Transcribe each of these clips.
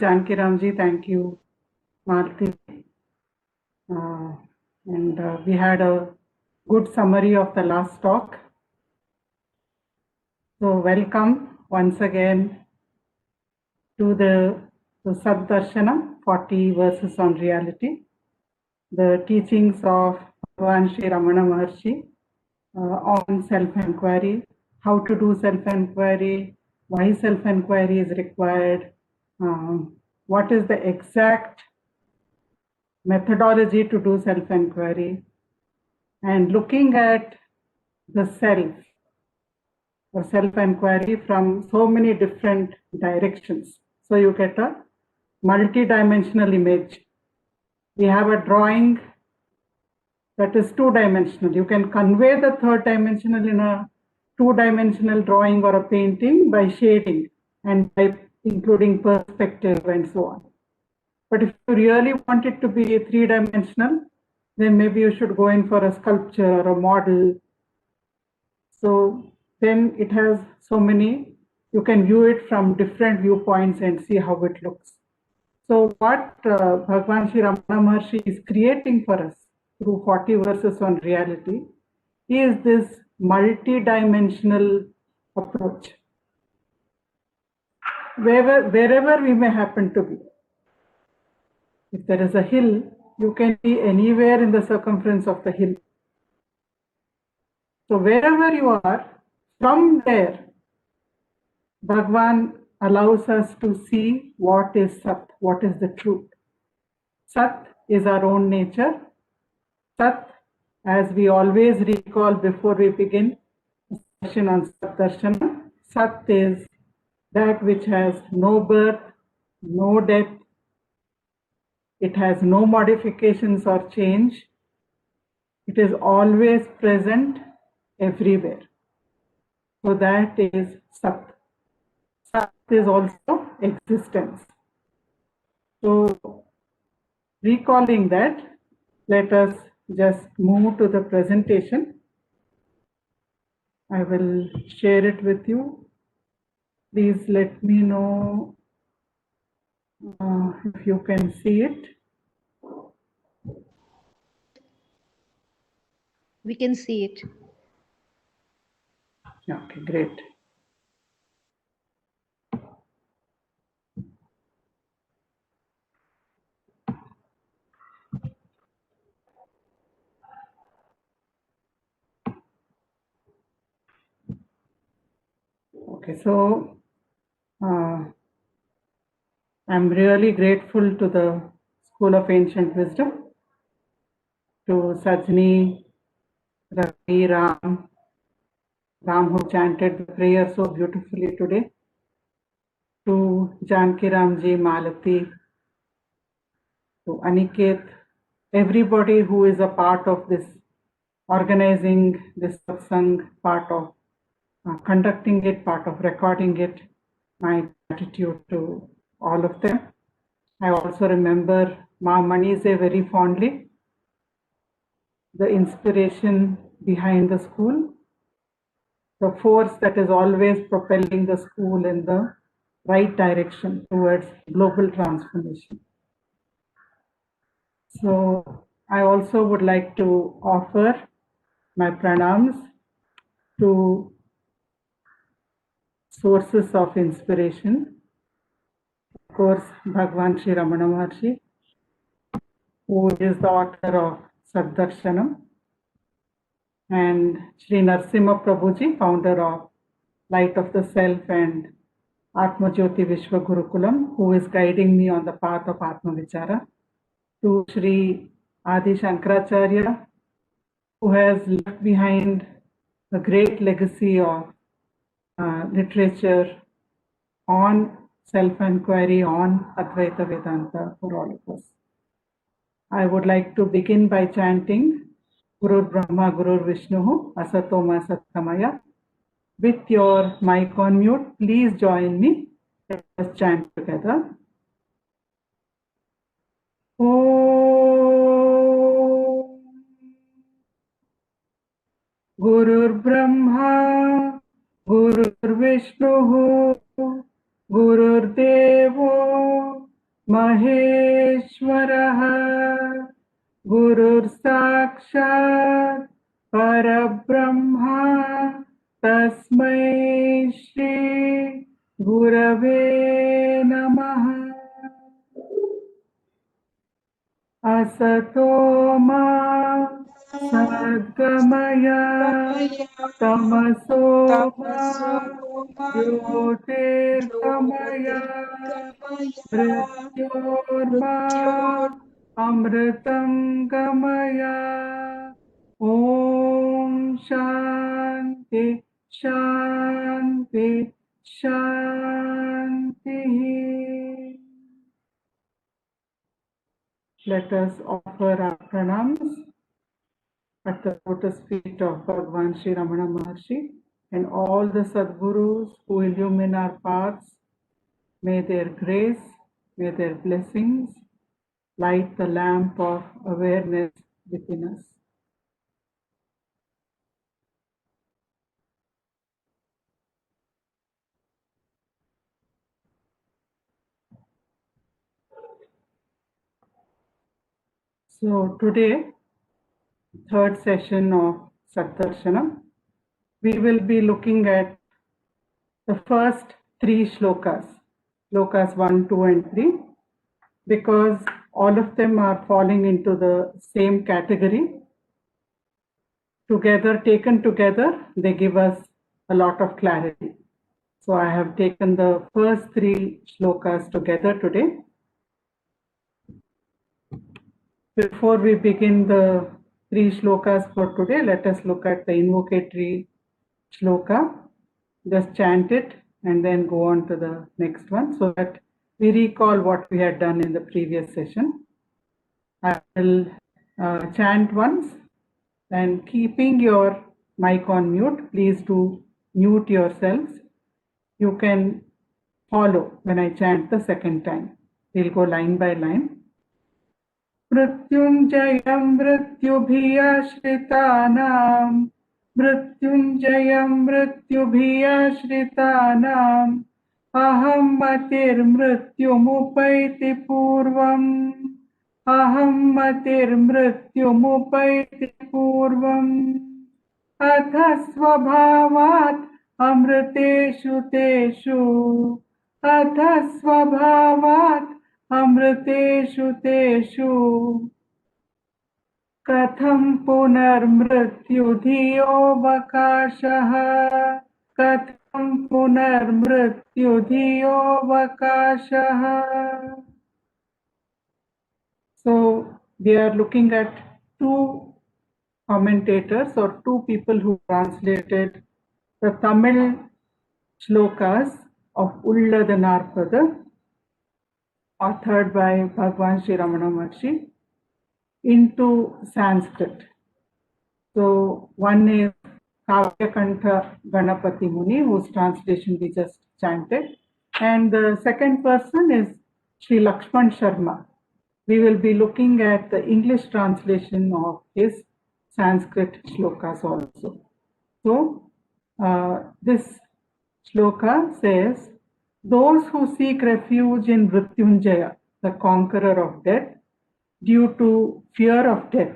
Janki Ramji, thank you, Malti. And we had a good summary of the last talk. So welcome once again to the Darshanam, 40 verses on reality, the teachings of Bhagavan Sri Ramana Maharshi on self-inquiry, how to do self-inquiry, why self-inquiry is required, what is the exact methodology to do self-inquiry, and looking at the self or self-inquiry from so many different directions. So you get a multi-dimensional image. We have a drawing that is two-dimensional. You can convey the third dimensional in a two-dimensional drawing or a painting by shading and by including perspective and so on. But if you really want it to be three-dimensional, then maybe you should go in for a sculpture or a model. So then it has so many, you can view it from different viewpoints and see how it looks. So what Bhagavan Sri Ramana Maharshi is creating for us through 40 verses on reality is this multi-dimensional approach. Wherever we may happen to be. If there is a hill, you can be anywhere in the circumference of the hill. So wherever you are, from there, Bhagavan allows us to see what is Sat, what is the truth. Sat is our own nature. Sat, as we always recall before we begin the session on Sat Darshanam, Sat is that which has no birth, no death. It has no modifications or change. It is always present everywhere. So that is Sat. Sat is also existence. So recalling that, let us just move to the presentation. I will share it with you. Please let me know if you can see it. We can see it. Okay, great. Okay, so I'm really grateful to the School of Ancient Wisdom, to Sajni, Ravi, Ram who chanted the prayer so beautifully today, to Janki Ramji, Malati, to Aniket, everybody who is a part of this organizing this satsang, part of conducting it, part of recording it. My gratitude to all of them. I also remember Ma Manize very fondly, the inspiration behind the school, the force that is always propelling the school in the right direction towards global transformation. So I also would like to offer my pranams to sources of inspiration. Of course, Bhagavan Sri Ramana Maharshi, who is the author of Sat Darshanam, and Sri Narasimha Prabhuji, founder of Light of the Self and Atma Jyoti Vishwa Gurukulam, who is guiding me on the path of Atma Vichara, to Sri Adi Shankaracharya, who has left behind a great legacy of literature on self-inquiry, on Advaita Vedanta for all of us. I would like to begin by chanting Gurur Brahma, Gurur Vishnu, Asatoma Satkamaya. With your mic on mute, please join me. Let us chant together. Om Gurur Brahma, Gurur Vishnu, Gurur Devo महेश्वरः गुरुर्साक्षात् परब्रह्मा तस्मै श्री गुरवे नमः। असतो मा सद्गमय तमसो मा ज्योतिर्गमय मृत्योर्मा अमृतं गमय। ॐ शान्ति शान्ति शान्तिः। Let us offer our pranams at the lotus feet of Bhagavan Sri Ramana Maharshi and all the Sadgurus who illumine our paths. May their grace, may their blessings light the lamp of awareness within us. So today, third session of Darshanam, we will be looking at the first three shlokas, shlokas 1, 2 and 3, because all of them are falling into the same category. Together, taken together, they give us a lot of clarity. So I have taken the first three shlokas together today. Before we begin the three shlokas for today, let us look at the invocatory shloka. Just chant it and then go on to the next one so that we recall what we had done in the previous session. I will chant once, and keeping your mic on mute, please do mute yourselves. You can follow when I chant the second time. We'll go line by line. मृत्युञ्जयं मृत्युभियाश्रितानां मृत्युञ्जयं मृत्युभियाश्रितानाम् अहं मतिर्मृत्युमुपैति पूर्वम् अहं मतिर्मृत्युमुपैति पूर्वम् अथ स्वभावात् अमृतेषु तेषु अथ स्वभावात् अमृतेषु तेषु कथं पुनर्मृत्युधियोऽवकाशः कथं पुनर्मृत्युधियोऽवकाशः. So we are looking at two commentators or two people who translated the Tamil shlokas of Ulladanarpada, authored by Bhagavan Sri Ramana Maharshi, into Sanskrit. So one is Kavyakantha Ganapati Muni, whose translation we just chanted, and the second person is Sri Lakshman Sharma. We will be looking at the English translation of his Sanskrit shlokas also. So this shloka says, those who seek refuge in Mrityunjaya, the conqueror of death, due to fear of death,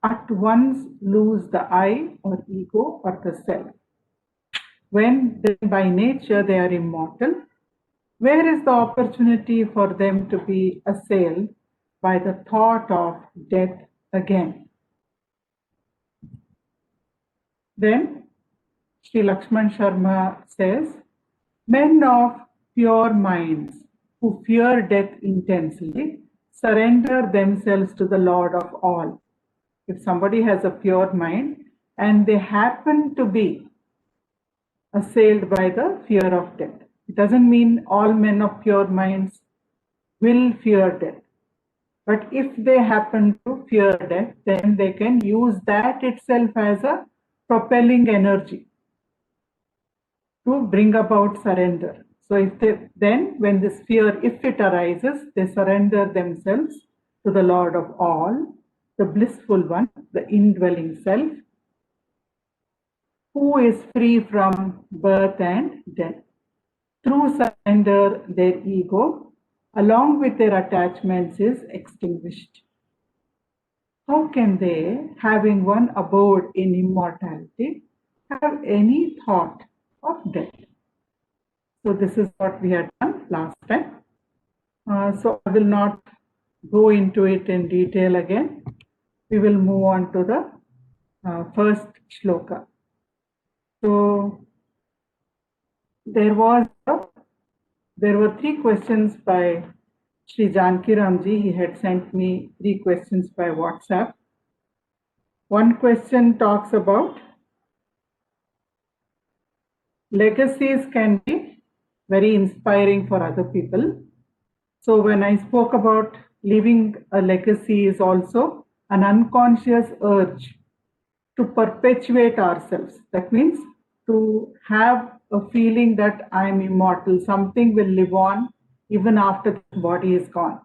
at once lose the I or ego or the self. When by nature they are immortal, where is the opportunity for them to be assailed by the thought of death again? Then Sri Lakshman Sharma says, men of pure minds who fear death intensely surrender themselves to the Lord of all. If somebody has a pure mind and they happen to be assailed by the fear of death, it doesn't mean all men of pure minds will fear death. But if they happen to fear death, then they can use that itself as a propelling energy to bring about surrender. So if they, then when this fear, if it arises, they surrender themselves to the Lord of all, the blissful one, the indwelling self, who is free from birth and death. Through surrender their ego along with their attachments is extinguished. How can they, having one abode in immortality, have any thought of death? So this is what we had done last time. So I will not go into it in detail again. We will move on to the first shloka. So there were 3 questions by Sri Janki Ramji. He had sent me 3 questions by WhatsApp. One question talks about legacies can be very inspiring for other people. So when I spoke about leaving a legacy is also an unconscious urge to perpetuate ourselves. That means to have a feeling that I am immortal, something will live on even after the body is gone.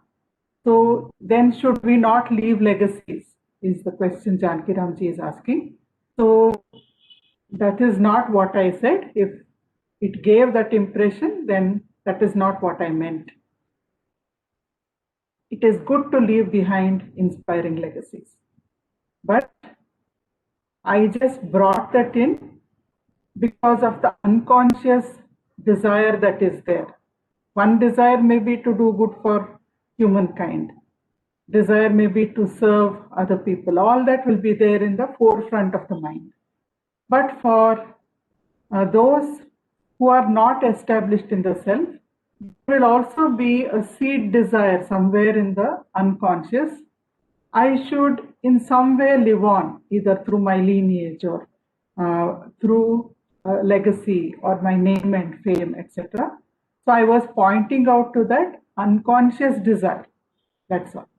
So then should we not leave legacies, is the question Janki Ramji is asking. So that is not what I said. If it gave that impression, then that is not what I meant. It is good to leave behind inspiring legacies. But I just brought that in because of the unconscious desire that is there. One desire may be to do good for humankind. Desire may be to serve other people. All that will be there in the forefront of the mind. But for those who are not established in the self, there will also be a seed desire somewhere in the unconscious. I should in some way live on, either through my lineage or through legacy or my name and fame, etc. So I was pointing out to that unconscious desire. That's all.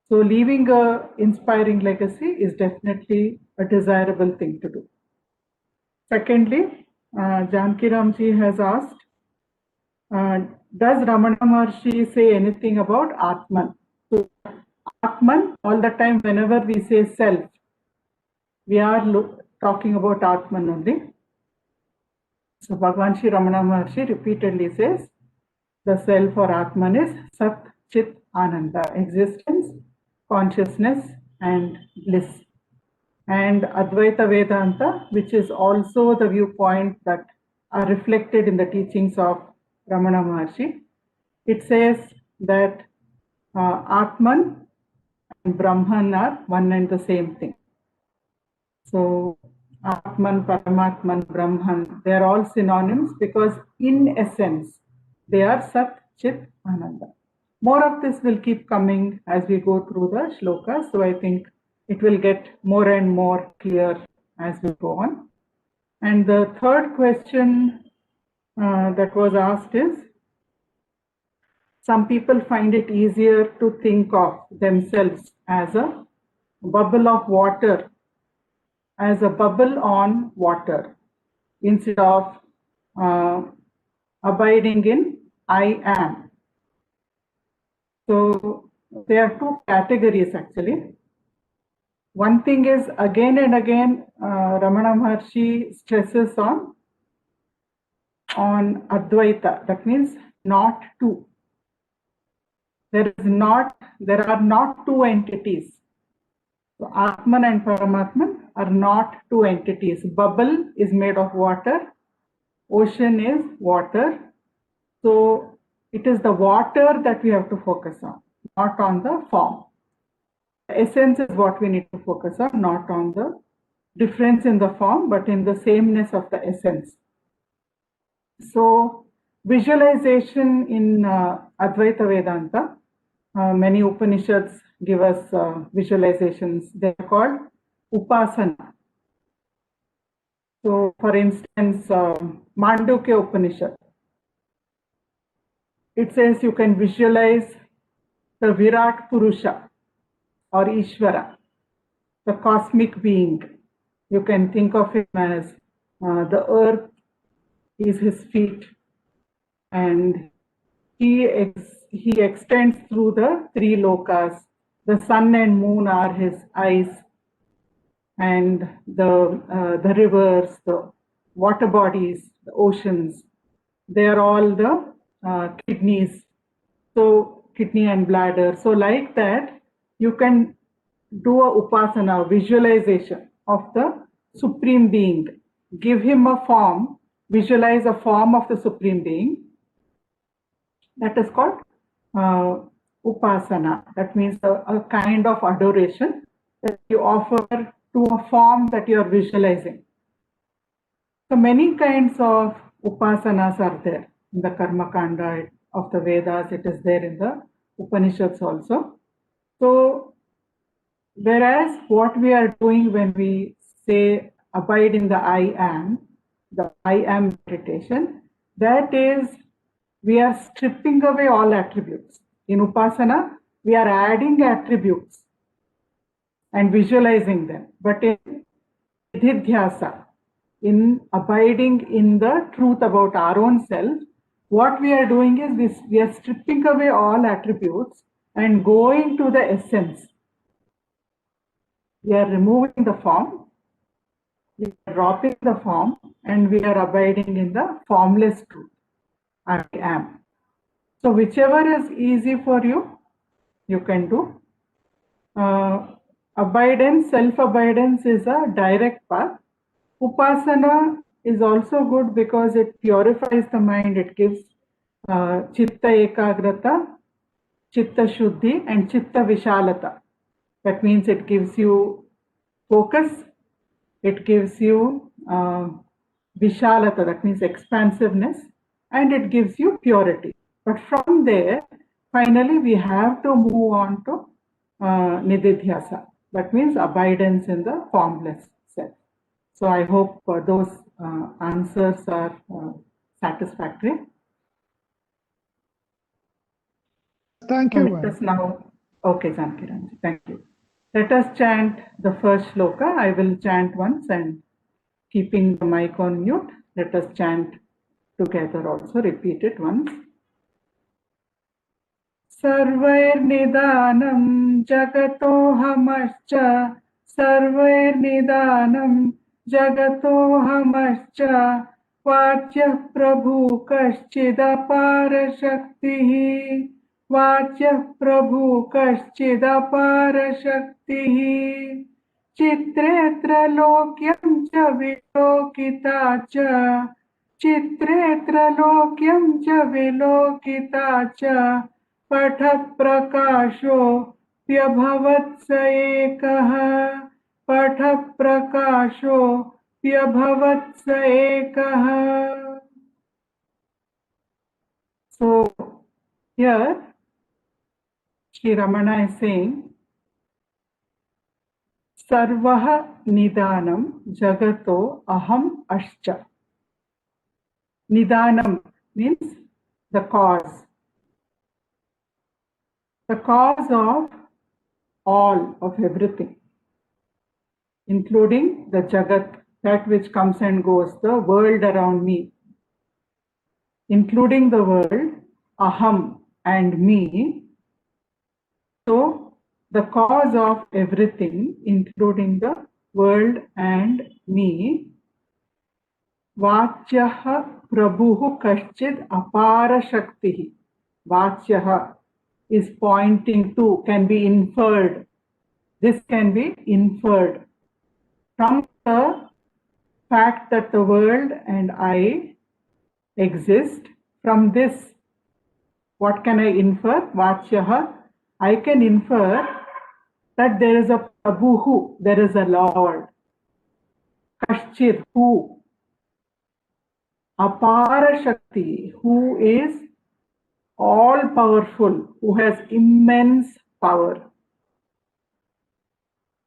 So leaving a inspiring legacy is definitely a desirable thing to do. Secondly, Janki Ramji has asked, does Ramana Maharshi say anything about Atman? So Atman, all the time whenever we say self, we are talking about Atman only. So Bhagavan Shri Ramana Maharshi repeatedly says, the self or Atman is Sat Chit Ananda, existence, consciousness and bliss. And Advaita Vedanta, which is also the viewpoint that are reflected in the teachings of Ramana Maharshi, it says that Atman and Brahman are one and the same thing. So Atman, Paramatman, Brahman, they are all synonyms because in essence, they are Sat, Chit, Ananda. More of this will keep coming as we go through the shlokas. So I think it will get more and more clear as we go on. And the third question that was asked is, some people find it easier to think of themselves as a bubble of water, as a bubble on water, instead of abiding in I am. So there are 2 categories actually. One thing is, again and again, Ramana Maharshi stresses on Advaita. That means not two. There are not 2 entities. So Atman and Paramatman are not 2 entities. Bubble is made of water. Ocean is water. So it is the water that we have to focus on, not on the form. The essence is what we need to focus on, not on the difference in the form, but in the sameness of the essence. So visualization in Advaita Vedanta, many Upanishads give us visualizations. They are called upasana. So for instance, Mandukya Upanishad, it says you can visualize the Virat Purusha or Ishvara, the cosmic being. You can think of him as the earth is his feet, and he extends through the 3 lokas. The sun and moon are his eyes, and the rivers, the water bodies, the oceans, they are all the kidneys. So kidney and bladder. So like that, you can do a upasana, visualization of the Supreme Being. Give him a form, visualize a form of the Supreme Being. That is called upasana. That means a kind of adoration that you offer to a form that you are visualizing. So many kinds of upasanas are there in the Karma Kanda of the Vedas. It is there in the Upanishads also. So whereas what we are doing when we say abide in the the I am meditation, that is, we are stripping away all attributes. In Upasana, we are adding attributes and visualizing them. But in Nididhyasa, in abiding in the truth about our own self, what we are doing is this: we are stripping away all attributes and going to the essence. We are removing the form, we are dropping the form, and we are abiding in the formless truth. I am. So whichever is easy for you, you can do. Abidance, self-abidance is a direct path. Upasana is also good because it purifies the mind. It gives chitta ekagrata, chitta shuddhi, and chitta vishalata. That means it gives you focus, it gives you vishalata, that means expansiveness, and it gives you purity. But from there, finally, we have to move on to nididhyasa. That means abidance in the formless self. So I hope those answers are satisfactory. Thank you. Let us now, okay, Jankiranji, thank you. Let us chant the first shloka. I will chant once, and keeping the mic on mute, let us chant together also. Repeat it once. Sarvairnidanam jagatohamascha, Sarvairnidanam jagatohamascha, Vachya prabhu kaschidapara shaktihi, Vachya prabhu kaschidapara shaktihi, Chitre tralokyam cha vilokita cha, Chitre tralokyam cha vilokita cha, पठ प्रकाशो प्यभवत्स एकः, पठ प्रकाशो प्यभवत्स एकः. So here Sri Ramana is saying, Sarvah Nidanam Jagato Aham Ascha. Nidanam means the cause. The cause of all, of everything, including the Jagat, that which comes and goes, the world around me, including the world, Aham, and me. So, the cause of everything, including the world and me, Vachyaha Prabhuhu Kaschid Apara Shaktihi. Vachyaha is pointing to, can be inferred. This can be inferred from the fact that the world and I exist. From this, what can I infer? Vachyaha. I can infer that there is a Prabhuhu, there is a Lord. Kashchir, who? Apara Shakti, who is all powerful, who has immense power.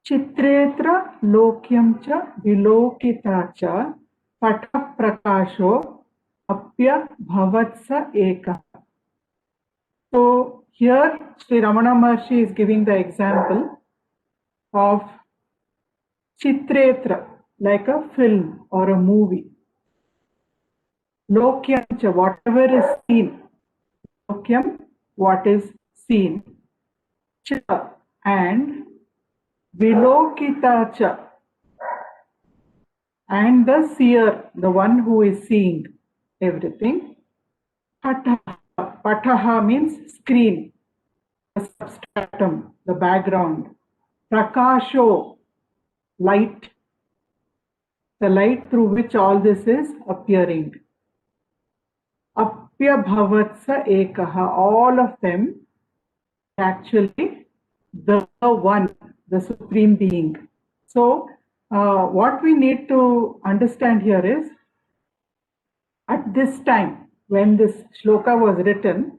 Chitretra lokyam cha vilokita cha patha prakasho apya bhavatsa eka. So here Sri Ramana Maharshi is giving the example of Chitretra, like a film or a movie. Lokyam cha, whatever is seen. Lokyam, what is seen. Cha, and Vilokita cha, and the seer, the one who is seeing everything. Patha, Pataha means screen, the substratum, the background. Prakasho, light, the light through which all this is appearing. Apyabhavatsa ekaha, all of them actually the one, the Supreme Being. So what we need to understand here is, at this time when this shloka was written,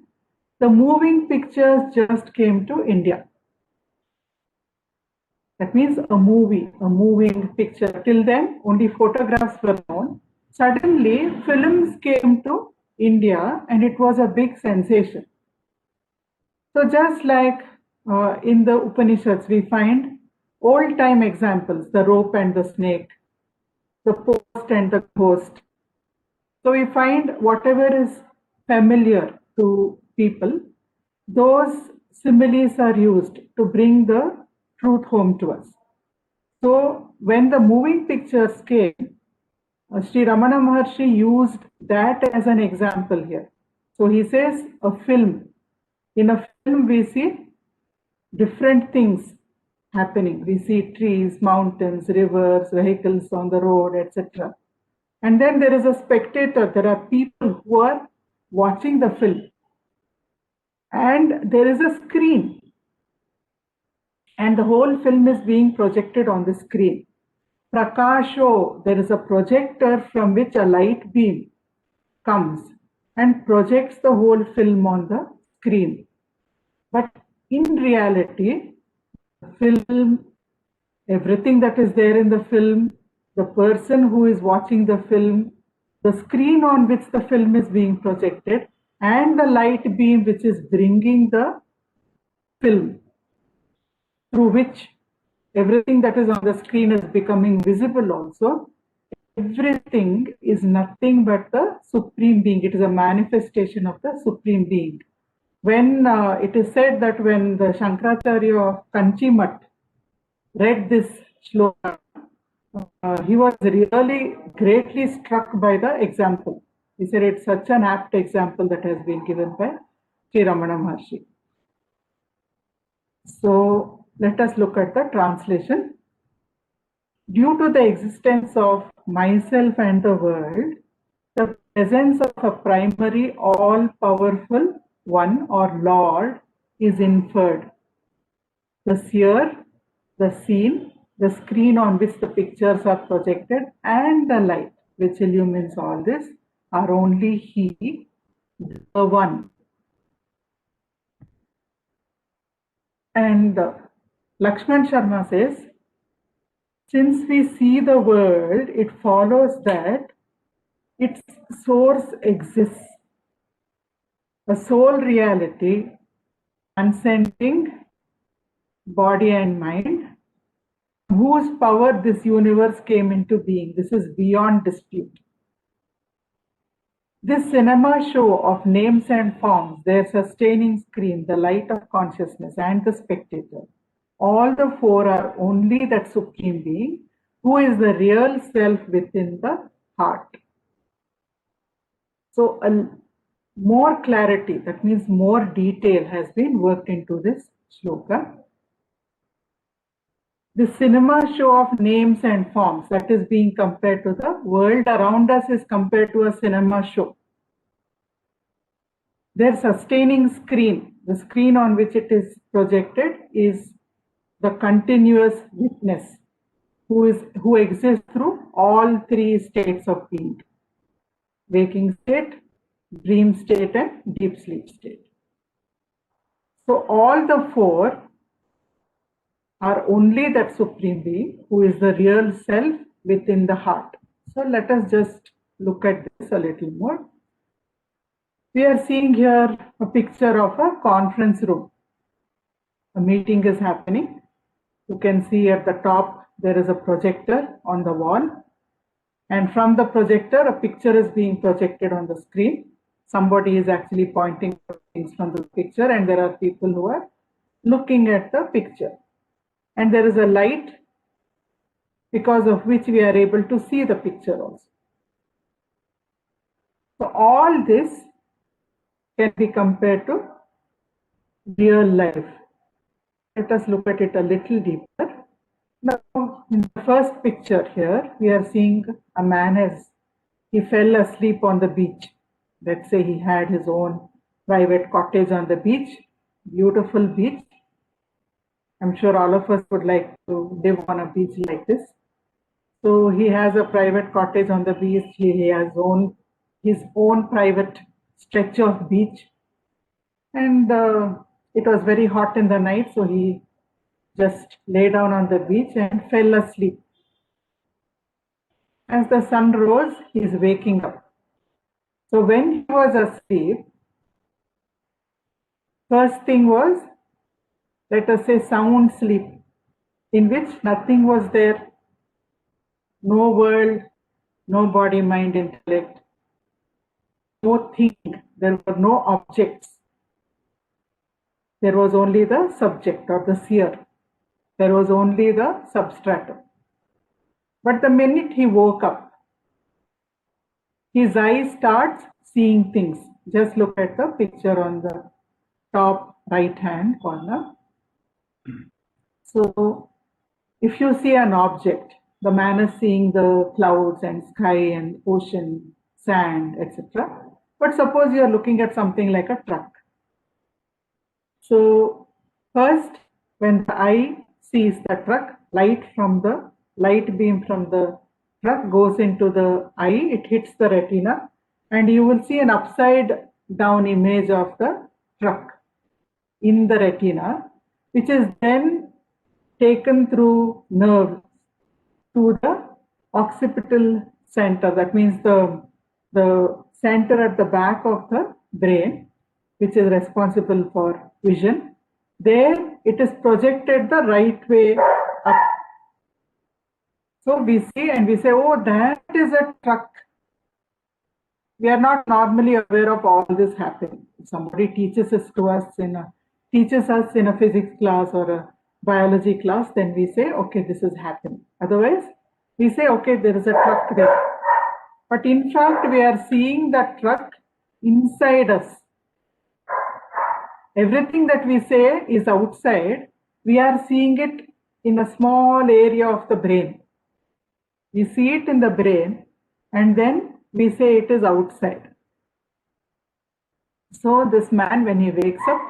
the moving pictures just came to India. That means a moving picture. Till then, only photographs were known. Suddenly, films came to India and it was a big sensation. So just like in the Upanishads, we find old-time examples, the rope and the snake, the post and the ghost. So we find whatever is familiar to people, those similes are used to bring the truth home to us. So when the moving pictures came, Sri Ramana Maharshi used that as an example here. So he says a film. In a film we see different things happening. We see trees, mountains, rivers, vehicles on the road, etc. And then there is a spectator. There are people who are watching the film. And there is a screen. And the whole film is being projected on the screen. Prakasho, there is a projector from which a light beam comes and projects the whole film on the screen. But in reality, the film, everything that is there in the film, the person who is watching the film, the screen on which the film is being projected, and the light beam which is bringing the film, through which everything that is on the screen is becoming visible also. Everything is nothing but the Supreme Being. It is a manifestation of the Supreme Being. When it is said that when the Shankaracharya of Kanchimat read this shloka, he was really greatly struck by the example. He said it's such an apt example that has been given by Sri Ramana Maharshi. So let us look at the translation. Due to the existence of myself and the world, the presence of a primary all-powerful one or Lord is inferred. The seer, the seen, the screen on which the pictures are projected, and the light which illumines all this are only He, the One. And Lakshman Sharma says, since we see the world, it follows that its source exists, a sole reality, transcending body and mind, whose power this universe came into being. This is beyond dispute. This cinema show of names and forms, their sustaining screen, the light of consciousness, and the spectator, all the four are only that Supreme Being, who is the real self within the heart. So more clarity, that means more detail, has been worked into this shloka. The cinema show of names and forms that is being compared to the world around us is compared to a cinema show. Their sustaining screen, the screen on which it is projected, is the continuous witness who exists through all three states of being: waking state, dream state, and deep sleep state. So all the four are only that Supreme Being who is the real self within the heart. So let us just look at this a little more. We are seeing here a picture of a conference room. A meeting is happening. You can see at the top there is a projector on the wall, and from the projector a picture is being projected on the screen. Somebody is actually pointing things from the picture, and there are people who are looking at the picture. And there is a light because of which we are able to see the picture also. So all this can be compared to real life. Let us look at it a little deeper. Now, in the first picture here, we are seeing a man as he fell asleep on the beach. Let's say he had his own private cottage on the beach, beautiful beach. I'm sure all of us would like to live on a beach like this. So he has a private cottage on the beach. He has his own private stretch of beach. And it was very hot in the night, so he just lay down on the beach and fell asleep. As the sun rose, he is waking up. So when he was asleep, first thing was, let us say, sound sleep, in which nothing was there, no world, no body, mind, intellect, no thing, there were no objects. There was only the subject or the seer. There was only the substratum. But the minute he woke up, his eye starts seeing things. Just look at the picture on the top right hand corner. So if you see an object, the man is seeing the clouds and sky and ocean, sand, etc. But suppose you are looking at something like a truck. So first, when the eye sees the truck, light beam from the truck goes into the eye, it hits the retina, and you will see an upside down image of the truck in the retina, which is then taken through nerves to the occipital center. That means the center at the back of the brain, which is responsible for vision. There it is projected the right way up. So we see and we say, oh, that is a truck. We are not normally aware of all this happening. If somebody teaches us in a physics class or a biology class, then we say, okay, this is happening. Otherwise, we say, okay, there is a truck there. But in fact, we are seeing that truck inside us. Everything that we say is outside. We are seeing it in a small area of the brain. We see it in the brain and then we say it is outside. So this man, when he wakes up,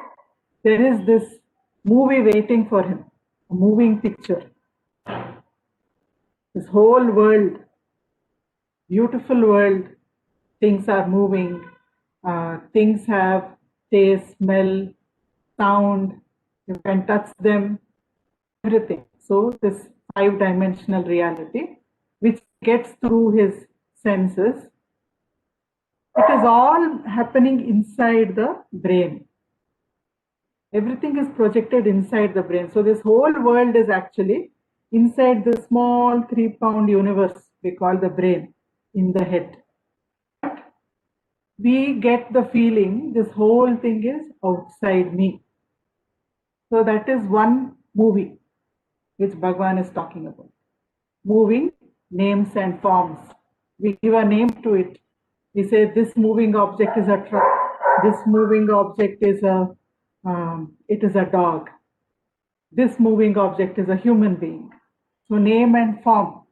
there is this movie waiting for him, a moving picture. This whole world, beautiful world, things are moving, things have taste, smell, sound, you can touch them, everything. So this 5-dimensional reality, which gets through his senses, it is all happening inside the brain. Everything is projected inside the brain. So this whole world is actually inside the small 3-pound universe we call the brain in the head. But we get the feeling this whole thing is outside me. So that is one movie which Bhagavan is talking about. Moving names and forms. We give a name to it. We say this moving object is a truck. This moving object is a dog. This moving object is a human being. So name and form.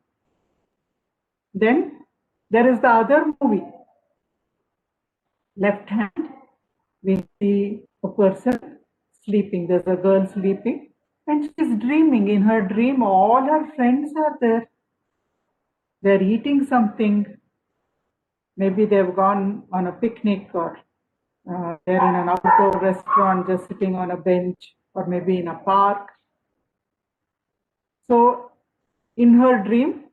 Then there is the other movie. Left hand, we see a person sleeping. There's a girl sleeping and she's dreaming. In her dream, all her friends are there. They're eating something. Maybe they've gone on a picnic or they're in an outdoor restaurant just sitting on a bench or maybe in a park. So in her dream,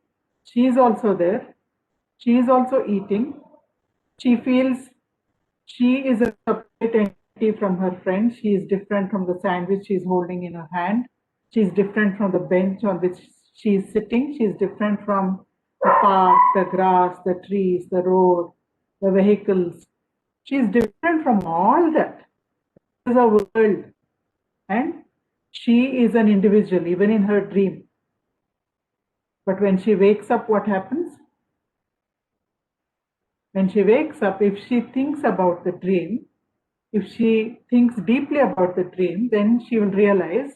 she is also there. She is also eating. She feels she is a separate entity from her friend. She is different from the sandwich she is holding in her hand. She is different from the bench on which she is sitting. She is different from the park, the grass, the trees, the road, the vehicles. She is different from all that. This is a world. And she is an individual, even in her dream. But when she wakes up, what happens? When she wakes up, if she thinks about the dream, if she thinks deeply about the dream, then she will realize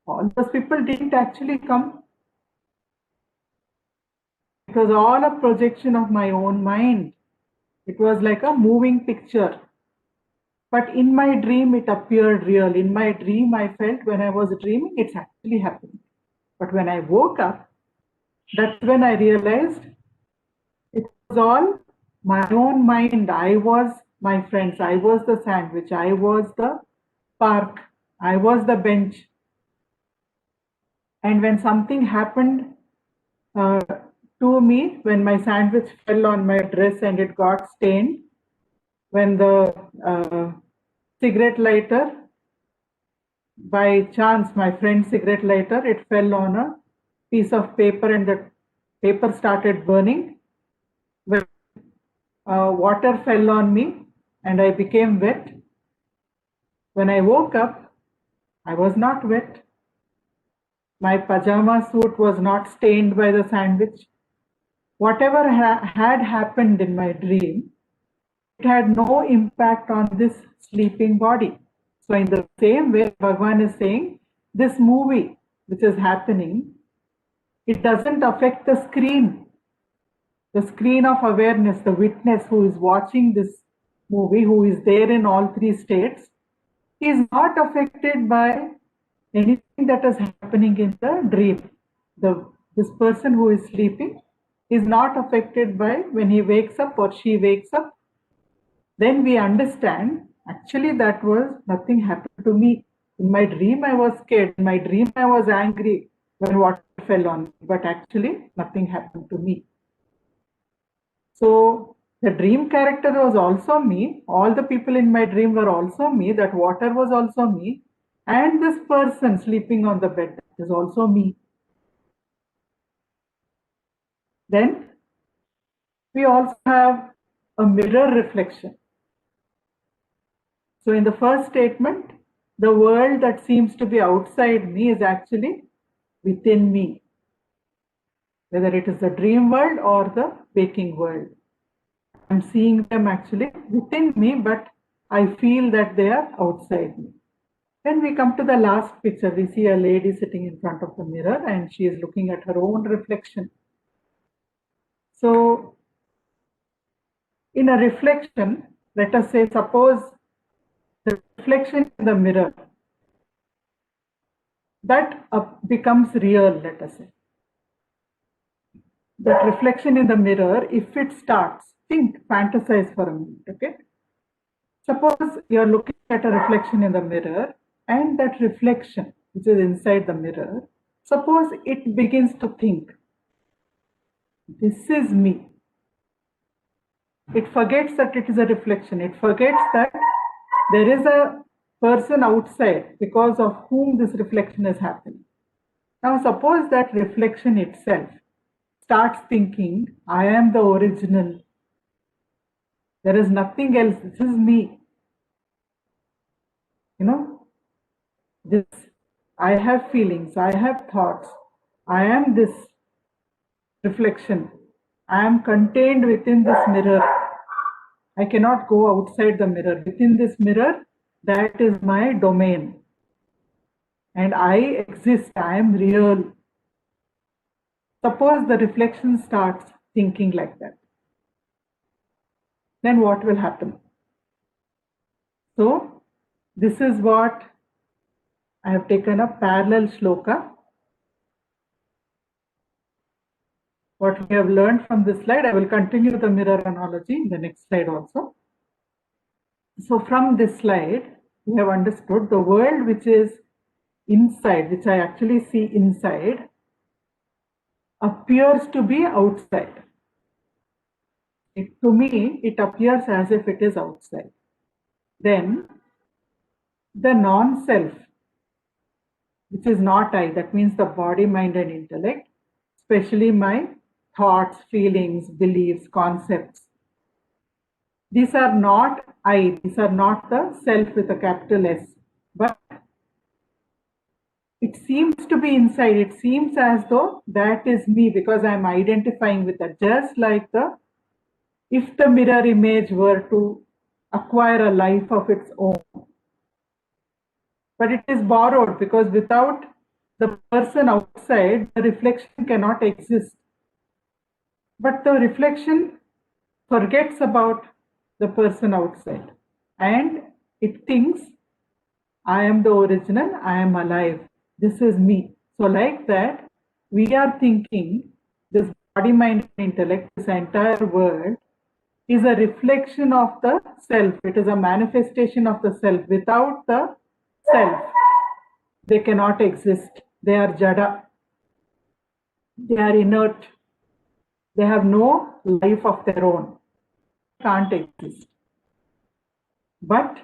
all those people didn't actually come. It was all a projection of my own mind. It was like a moving picture. But in my dream, it appeared real. In my dream, I felt when I was dreaming, it's actually happening. But when I woke up, that's when I realized it was all my own mind. I was my friends. I was the sandwich. I was the park. I was the bench. And when something happened to me, when my sandwich fell on my dress and it got stained, when the cigarette lighter, by chance, my friend's cigarette lighter, it fell on a piece of paper and the paper started burning. When water fell on me and I became wet. When I woke up, I was not wet. My pajama suit was not stained by the sandwich. Whatever had happened in my dream, it had no impact on this sleeping body. So in the same way, Bhagavan is saying, this movie which is happening, it doesn't affect the screen of awareness, the witness who is watching this movie, who is there in all three states, is not affected by anything that is happening in the dream. This person who is sleeping is not affected by when he wakes up or she wakes up. Then we understand, actually that was nothing happened to me. In my dream I was scared, in my dream I was angry when water fell on me, but actually nothing happened to me. So the dream character was also me, all the people in my dream were also me, that water was also me, and this person sleeping on the bed is also me. Then we also have a mirror reflection. So in the first statement, the world that seems to be outside me is actually within me, whether it is the dream world or the waking world. I'm seeing them actually within me, but I feel that they are outside me. Then we come to the last picture. We see a lady sitting in front of the mirror and she is looking at her own reflection. So in a reflection, let us say, suppose the reflection in the mirror, that becomes real, let us say. That reflection in the mirror, if it starts, fantasize for a minute, okay? Suppose you're looking at a reflection in the mirror and that reflection, which is inside the mirror, suppose it begins to think, this is me. It forgets that it is a reflection. It forgets that there is a person outside because of whom this reflection is happening. Now suppose that reflection itself starts thinking, I am the original. There is nothing else. This is me. This, I have feelings, I have thoughts. I am this reflection. I am contained within this mirror. I cannot go outside the mirror. Within this mirror, that is my domain. And I exist. I am real. Suppose the reflection starts thinking like that. Then what will happen? So, this is what I have taken a parallel shloka. What we have learned from this slide, I will continue the mirror analogy in the next slide also. So from this slide, we have understood the world which is inside, which I actually see inside, appears to be outside. To me, it appears as if it is outside. Then the non-self, which is not I, that means the body, mind and intellect, especially my thoughts, feelings, beliefs, concepts. These are not I, these are not the self with a capital S, but it seems to be inside. It seems as though that is me because I am identifying with that. Just like if the mirror image were to acquire a life of its own. But it is borrowed, because without the person outside, the reflection cannot exist. But the reflection forgets about the person outside, and it thinks, I am the original, I am alive, this is me. So like that, we are thinking this body, mind, and intellect, this entire world is a reflection of the self. It is a manifestation of the self. Without the self, they cannot exist. They are jada. They are inert. They have no life of their own. Can't exist. But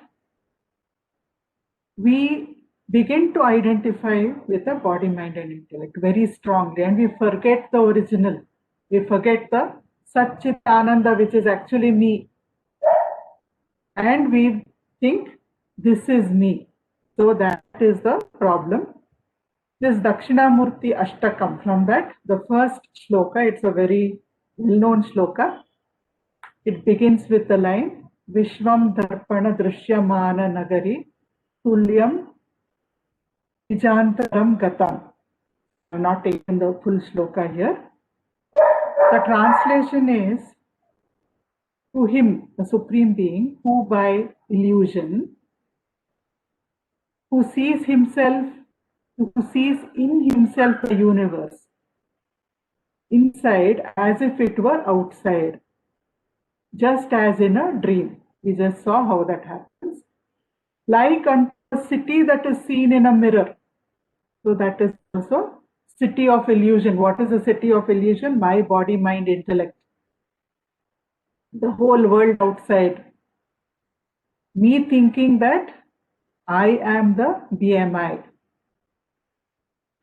we begin to identify with the body, mind, and intellect very strongly, and we forget the original. We forget the Satchitananda, which is actually me. And we think this is me. So that is the problem. This Dakshinamurti Ashtakam, from that, the first shloka, it's a very well-known shloka. It begins with the line, Vishvam Darpana Drishyamana Nagari Tulyam Nijantaram Gatam. I have not taken the full shloka here. The translation is, to him, the Supreme Being, who by illusion, who sees himself, who sees in himself the universe, inside as if it were outside, just as in a dream. We just saw how that happens. Like unto a city that is seen in a mirror. So that is also city of illusion. What is the city of illusion? My body, mind, intellect. The whole world outside. Me thinking that I am the BMI.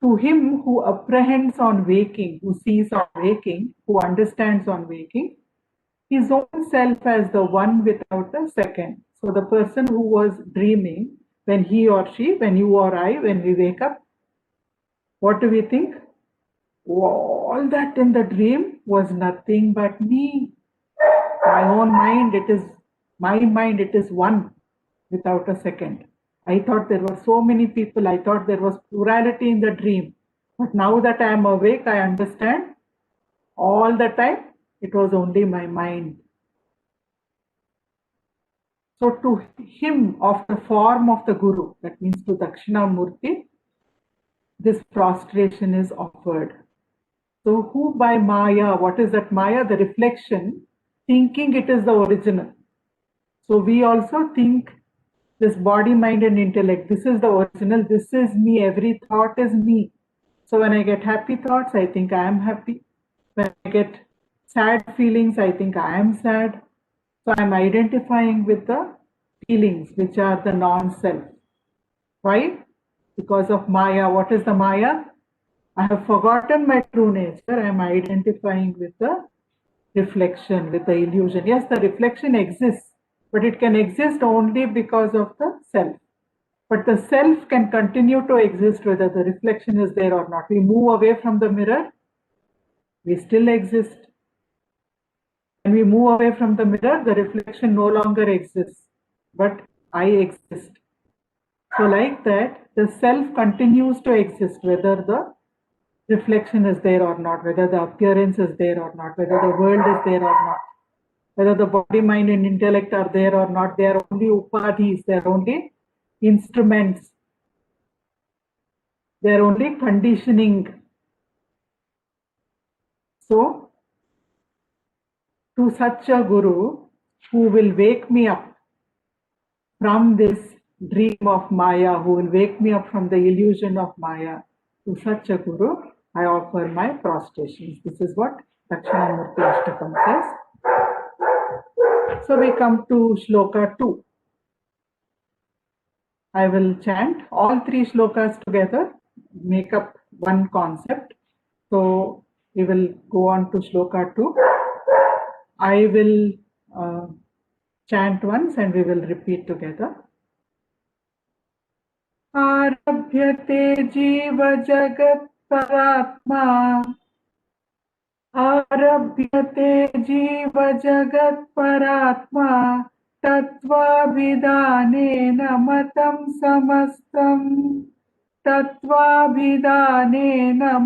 To him who apprehends on waking, who sees on waking, who understands on waking, his own self as the one without the second. So the person who was dreaming, when he or she, when you or I, when we wake up, what do we think? All that in the dream was nothing but me. My own mind, it is my mind, it is one without a second. I thought there were so many people, I thought there was plurality in the dream. But now that I am awake, I understand all the time it was only my mind. So to him of the form of the Guru, that means to Dakshinamurti, this prostration is offered. So who by Maya, what is that Maya? The reflection, thinking it is the original. So we also think this body, mind, and intellect, this is the original, this is me, every thought is me. So when I get happy thoughts, I think I am happy. When I get sad feelings, I think I am sad. So I am identifying with the feelings which are the non-self. Why? Because of Maya. What is the Maya? I have forgotten my true nature. I am identifying with the reflection, with the illusion. Yes, the reflection exists, but it can exist only because of the self. But the self can continue to exist whether the reflection is there or not. We move away from the mirror, we still exist. When we move away from the mirror, the reflection no longer exists, but I exist. So like that, the self continues to exist whether the reflection is there or not, whether the appearance is there or not, whether the world is there or not, whether the body, mind, and intellect are there or not. They are only upadhis, they are only instruments, they are only conditioning. So, to such a Guru who will wake me up from this dream of Maya, who will wake me up from the illusion of Maya, to such a Guru, I offer my prostrations. This is what Dakshinamurti Ashtakam says. So we come to Shloka 2. I will chant all three shlokas together, make up one concept. So we will go on to Shloka 2. I will chant once and we will repeat together. Arabhyate jiva jagat paratma. Arabhyate jiva jagat paratma. तत्त्वाभिधानेन मतं समस्तं तत्त्वाभिधानेन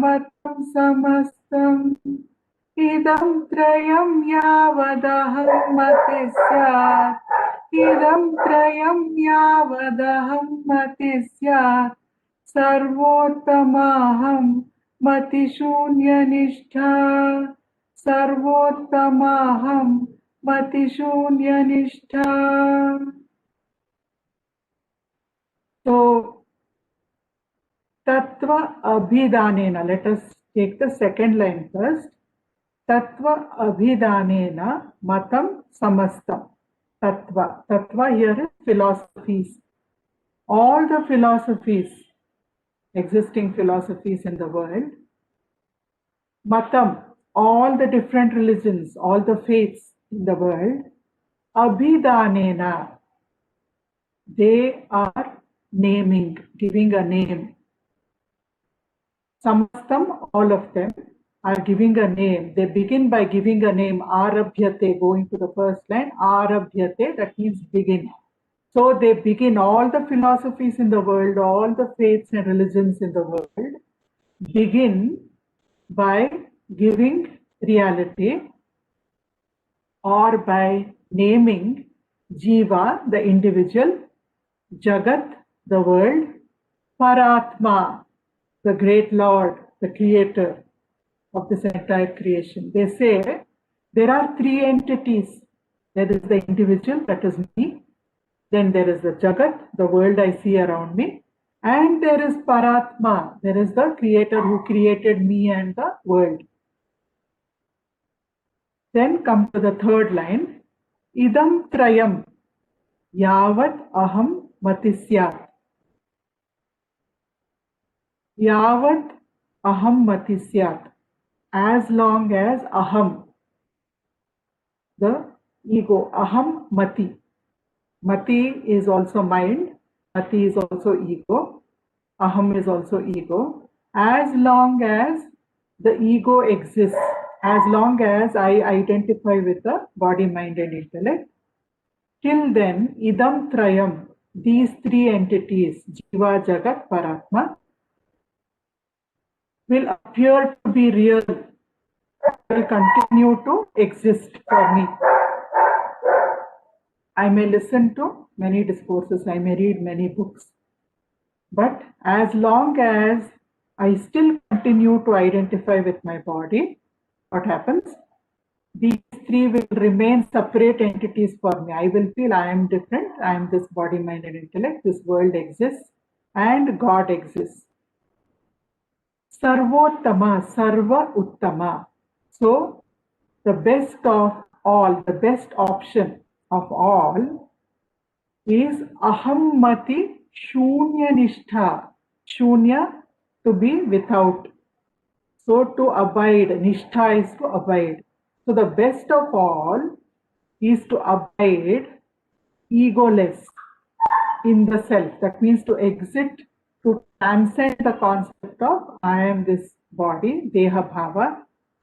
मतं समस्तम् इदं त्रयं यावदहं मति स्यात् इदं त्रयं यावदहं मति स्यात् सर्वोत्तमाहं मतिशून्यनिष्ठा सर्वोत्तमाहं मतिशून्यनिष्ठा. So, tattva abhidanena, let us take the second line first. Tattva abhidanena matam samastam. Tattva here is philosophies. All the philosophies, existing philosophies in the world, matam, all the different religions, all the faiths in the world, abhidanena, they are naming, giving a name. Samastam, all of them are giving a name. They begin by giving a name, Arabhyate, going to the first line, Arabhyate, that means begin. So they begin, all the philosophies in the world, all the faiths and religions in the world begin by giving reality or by naming Jiva, the individual, Jagat, the world, Paratma, the great Lord, the creator of this entire creation. They say there are three entities. There is the individual, that is me. Then there is the Jagat, the world I see around me. And there is Paratma, there is the creator who created me and the world. Then come to the third line. Idam trayam yavat aham matisyat. Yavat aham matisyat. As long as aham, the ego, aham mati. Mati is also mind, mati is also ego, aham is also ego. As long as the ego exists, as long as I identify with the body, mind and intellect, till then, idam trayam, these three entities, Jiva, Jagat, Paratma, will appear to be real, will continue to exist for me. I may listen to many discourses, I may read many books, but as long as I still continue to identify with my body, what happens? These three will remain separate entities for me. I will feel I am different, I am this body, mind and intellect, this world exists and God exists. Sarvottama, Sarva Uttama. So, the best of all, the best option of all is ahammati shunya nishtha. Shunya, to be without. So, to abide. Nishtha is to abide. So, the best of all is to abide egoless in the self. That means to exit, to transcend the concept of I am this body, Deha Bhava,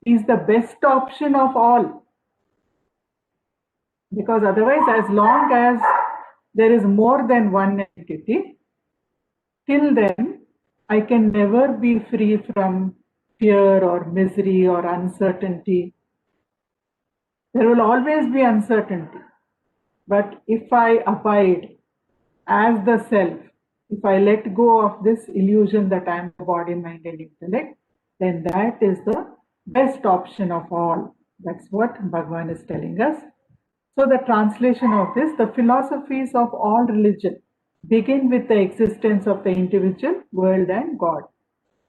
is the best option of all. Because otherwise, as long as there is more than one entity, till then, I can never be free from fear or misery or uncertainty. There will always be uncertainty. But if I abide as the self, if I let go of this illusion that I am the body, mind and intellect, then that is the best option of all. That's what Bhagavan is telling us. So the translation of this, the philosophies of all religion begin with the existence of the individual, world and God.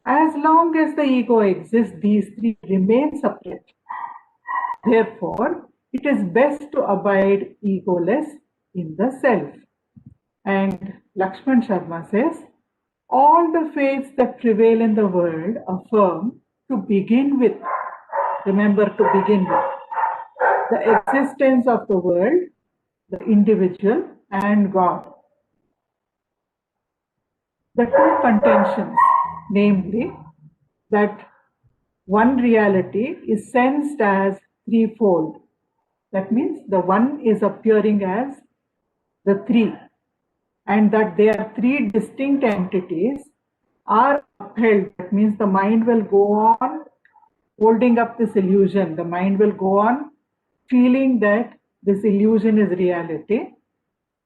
As long as the ego exists, these three remain separate. Therefore, it is best to abide egoless in the self. And Lakshman Sharma says, all the faiths that prevail in the world affirm to begin with, remember to begin with, the existence of the world, the individual and God. The two contentions, namely that one reality is sensed as threefold. That means the one is appearing as the three, and that they are three distinct entities, are upheld. That means the mind will go on holding up this illusion. The mind will go on feeling that this illusion is reality,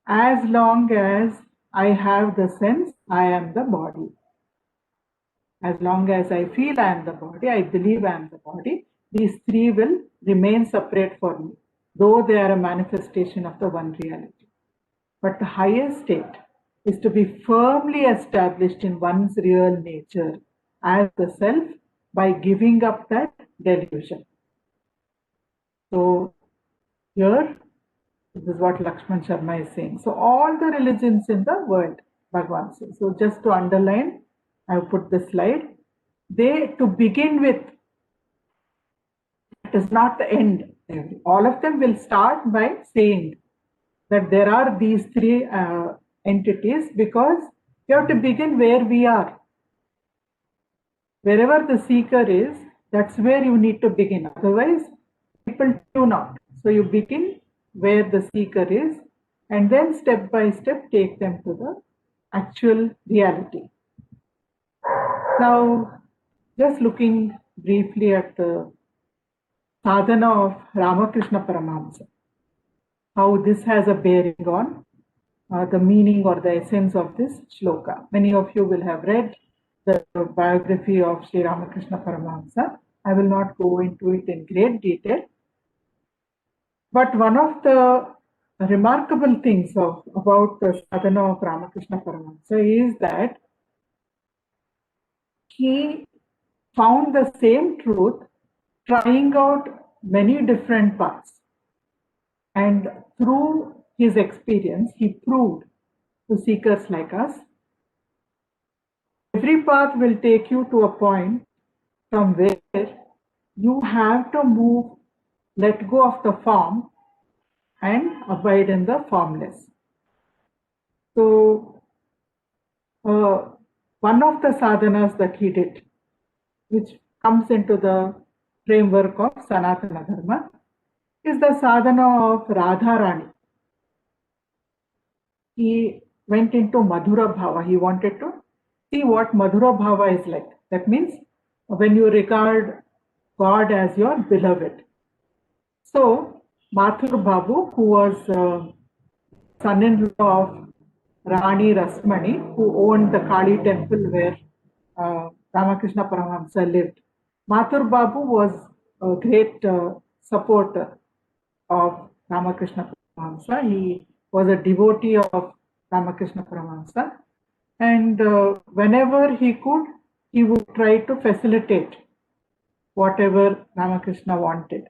as long as I have the sense I am the body. As long as I feel I am the body, I believe I am the body, these three will remain separate for me, though they are a manifestation of the one reality. But the highest state is to be firmly established in one's real nature as the self by giving up that delusion. So here, this is what Lakshman Sharma is saying. So all the religions in the world, Bhagavan says. So just to underline, I have put the slide. They, to begin with, it is not the end. All of them will start by saying that there are these three entities, because you have to begin where we are. Wherever the seeker is, that's where you need to begin. Otherwise, people tune out. So you begin where the seeker is, and then step by step take them to the actual reality. Now, just looking briefly at the sadhana of Ramakrishna Paramahamsa, how this has a bearing on the meaning or the essence of this shloka. Many of you will have read the biography of Sri Ramakrishna Paramahamsa. I will not go into it in great detail. But one of the remarkable things about the sadhana of Ramakrishna Paramahamsa is that he found the same truth trying out many different paths. And through his experience, he proved to seekers like us, every path will take you to a point from where you have to move, let go of the form and abide in the formless. So, one of the sadhanas that he did, which comes into the framework of Sanatana Dharma, is the sadhana of Radharani. He went into Madhura Bhava. He wanted to see what Madhura Bhava is like. That means when you regard God as your beloved. So, Mathur Babu, who was son-in-law of Rani Rasmani, who owned the Kali temple where Ramakrishna Paramahamsa lived. Mathur Babu was a great supporter of Ramakrishna Paramahamsa. He was a devotee of Ramakrishna Paramahamsa, and whenever he could, he would try to facilitate whatever Ramakrishna wanted.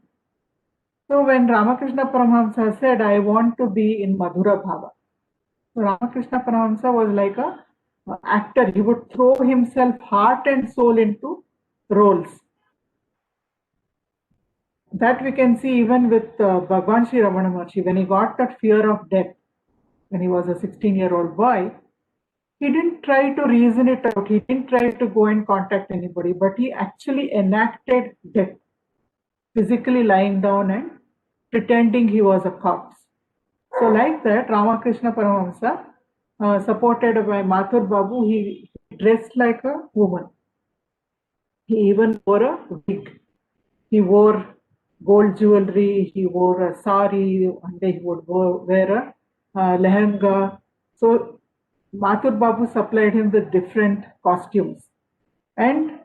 So when Ramakrishna Paramahamsa said, I want to be in Madhura Bhava, so Ramakrishna Paramahamsa was like an actor. He would throw himself heart and soul into roles. That we can see even with Bhagwan Sri Ramana Maharshi. When he got that fear of death, when he was a 16-year-old boy, he didn't try to reason it out. He didn't try to go and contact anybody, but he actually enacted death, physically lying down and pretending he was a corpse. So like that, Ramakrishna Paramahamsa, supported by Mathur Babu, he dressed like a woman. He even wore a wig. He wore gold jewelry, he wore a sari, one day he would wear a lehenga. So Mathur Babu supplied him with different costumes. And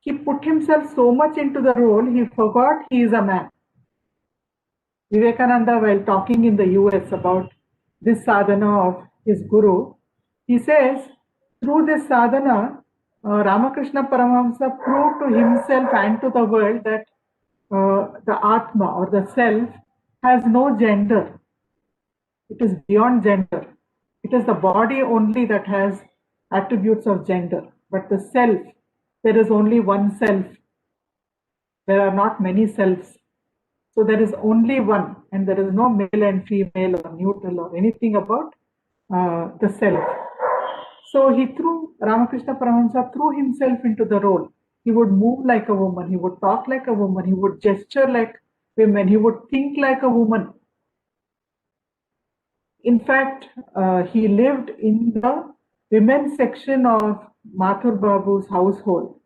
he put himself so much into the role, he forgot he is a man. Vivekananda, while talking in the US about this sadhana of his guru, he says, through this sadhana, Ramakrishna Paramahamsa proved to himself and to the world that the Atma or the self has no gender. It is beyond gender. It is the body only that has attributes of gender. But the self, there is only one self. There are not many selves. So there is only one, and there is no male and female or neutral or anything about the self. So Ramakrishna Paramahamsa threw himself into the role. He would move like a woman, he would talk like a woman, he would gesture like women, he would think like a woman. In fact, he lived in the women's section of Mathur Babu's household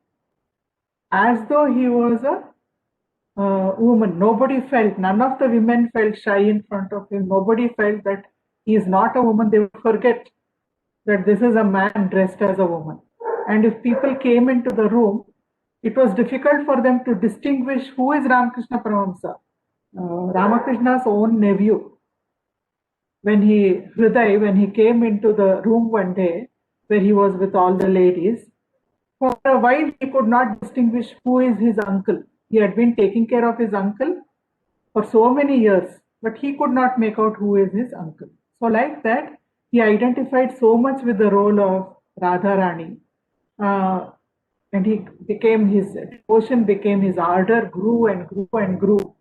as though he was a woman. Nobody felt, none of the women felt shy in front of him. Nobody felt that he is not a woman. They would forget that this is a man dressed as a woman. And if people came into the room, it was difficult for them to distinguish who is Ramakrishna Paramahamsa. Ramakrishna's own nephew, when he came into the room one day where he was with all the ladies, for a while he could not distinguish who is his uncle. He had been taking care of his uncle for so many years, but he could not make out who is his uncle. So like that, he identified so much with the role of Radharani. And his devotion became his ardor, grew and grew and grew.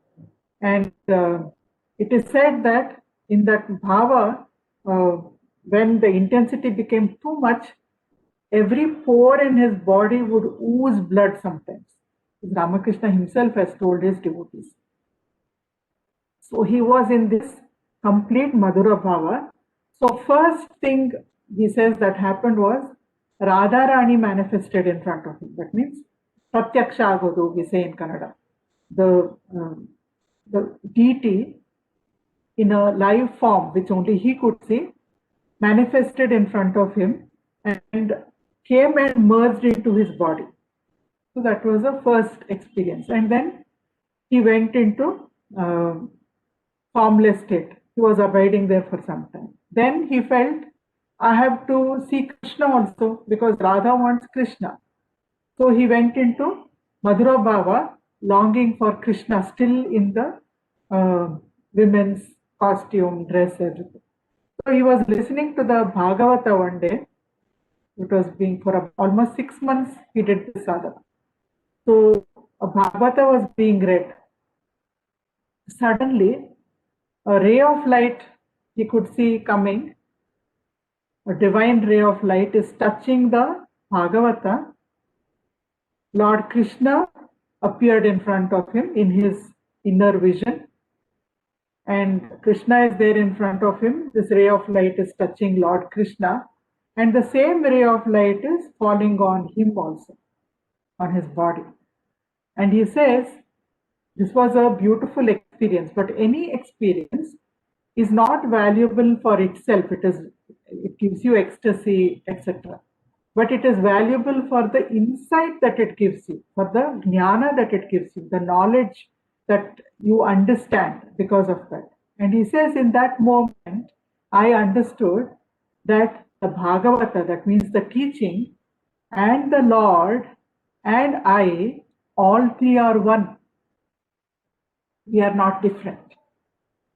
And it is said that in that bhava, when the intensity became too much, every pore in his body would ooze blood sometimes. Ramakrishna himself has told his devotees. So he was in this complete Madhura bhava. So first thing he says that happened was Radharani manifested in front of him. That means Pratyaksha agodu, we say in Kannada. The deity in a live form, which only he could see, manifested in front of him and came and merged into his body. So that was the first experience. And then he went into formless state. He was abiding there for some time. Then he felt, I have to see Krishna also because Radha wants Krishna. So he went into Madhura Bhava, longing for Krishna, still in the women's costume, dress, everything. So he was listening to the Bhagavata one day. It was being for almost 6 months he did this sadhana. So a Bhagavata was being read. Suddenly, a ray of light he could see coming. A divine ray of light is touching the Bhagavata. Lord Krishna appeared in front of him in his inner vision. And Krishna is there in front of him. This ray of light is touching Lord Krishna. And the same ray of light is falling on him also, on his body. And he says, this was a beautiful experience, but any experience is not valuable for itself. It gives you ecstasy, etc. But it is valuable for the insight that it gives you, for the jnana that it gives you, the knowledge that you understand because of that. And he says, in that moment, I understood that the Bhagavata, that means the teaching, and the Lord and I, all three are one. We are not different.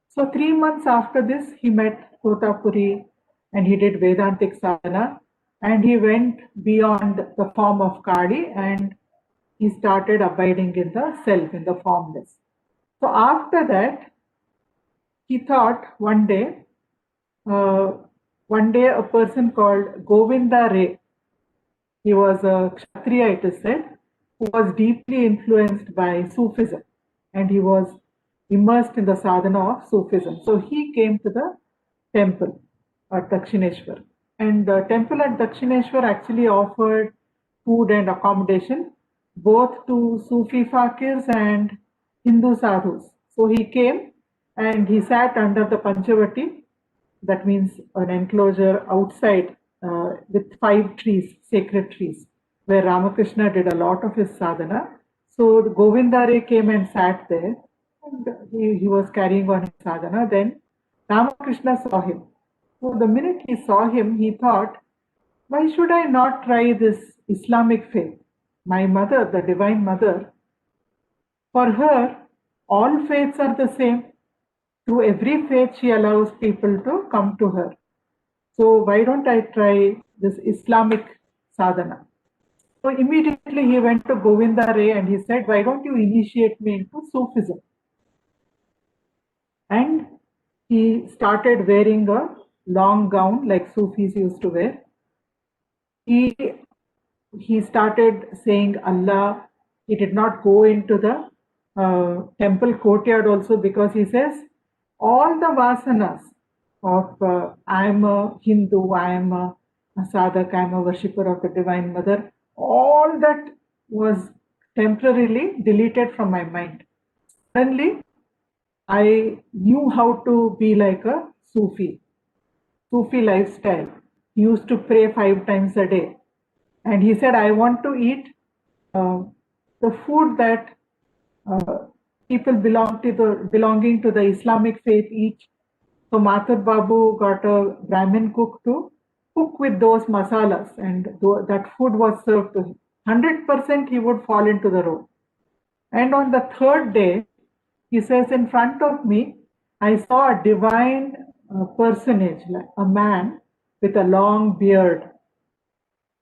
So 3 months after this, he met Kotapuri and he did Vedantic sadhana and he went beyond the form of Kali and he started abiding in the self, in the formless. So after that, he thought one day a person called Govinda Ray, he was a Kshatriya, it is said, who was deeply influenced by Sufism and he was immersed in the sadhana of Sufism. So he came to the temple at Dakshineshwar. And the temple at Dakshineshwar actually offered food and accommodation both to Sufi fakirs and Hindu sadhus. So he came and he sat under the Panchavati, that means an enclosure outside with 5 trees, sacred trees, where Ramakrishna did a lot of his sadhana. So the Govindare came and sat there and he was carrying on his sadhana. Then Ramakrishna saw him. So the minute he saw him, he thought, why should I not try this Islamic faith? My mother, the Divine Mother, for her, all faiths are the same. Through every faith, she allows people to come to her. So why don't I try this Islamic sadhana? So immediately he went to Govinda Ray and he said, why don't you initiate me into Sufism? And he started wearing a long gown like Sufis used to wear. He started saying Allah. He did not go into the temple courtyard also because he says all the vasanas of I am a Hindu, I am a sadhak, I am a worshipper of the Divine Mother, all that was temporarily deleted from my mind. Suddenly, I knew how to be like a Sufi lifestyle. He used to pray 5 times a day. And he said, I want to eat uh, the food that uh, people belonging to the Islamic faith eat. So Mathur Babu got a Brahmin cook to cook with those masalas, and that food was served to him. 100% he would fall into the role. And on the third day, he says, in front of me, I saw a divine personage, like a man with a long beard.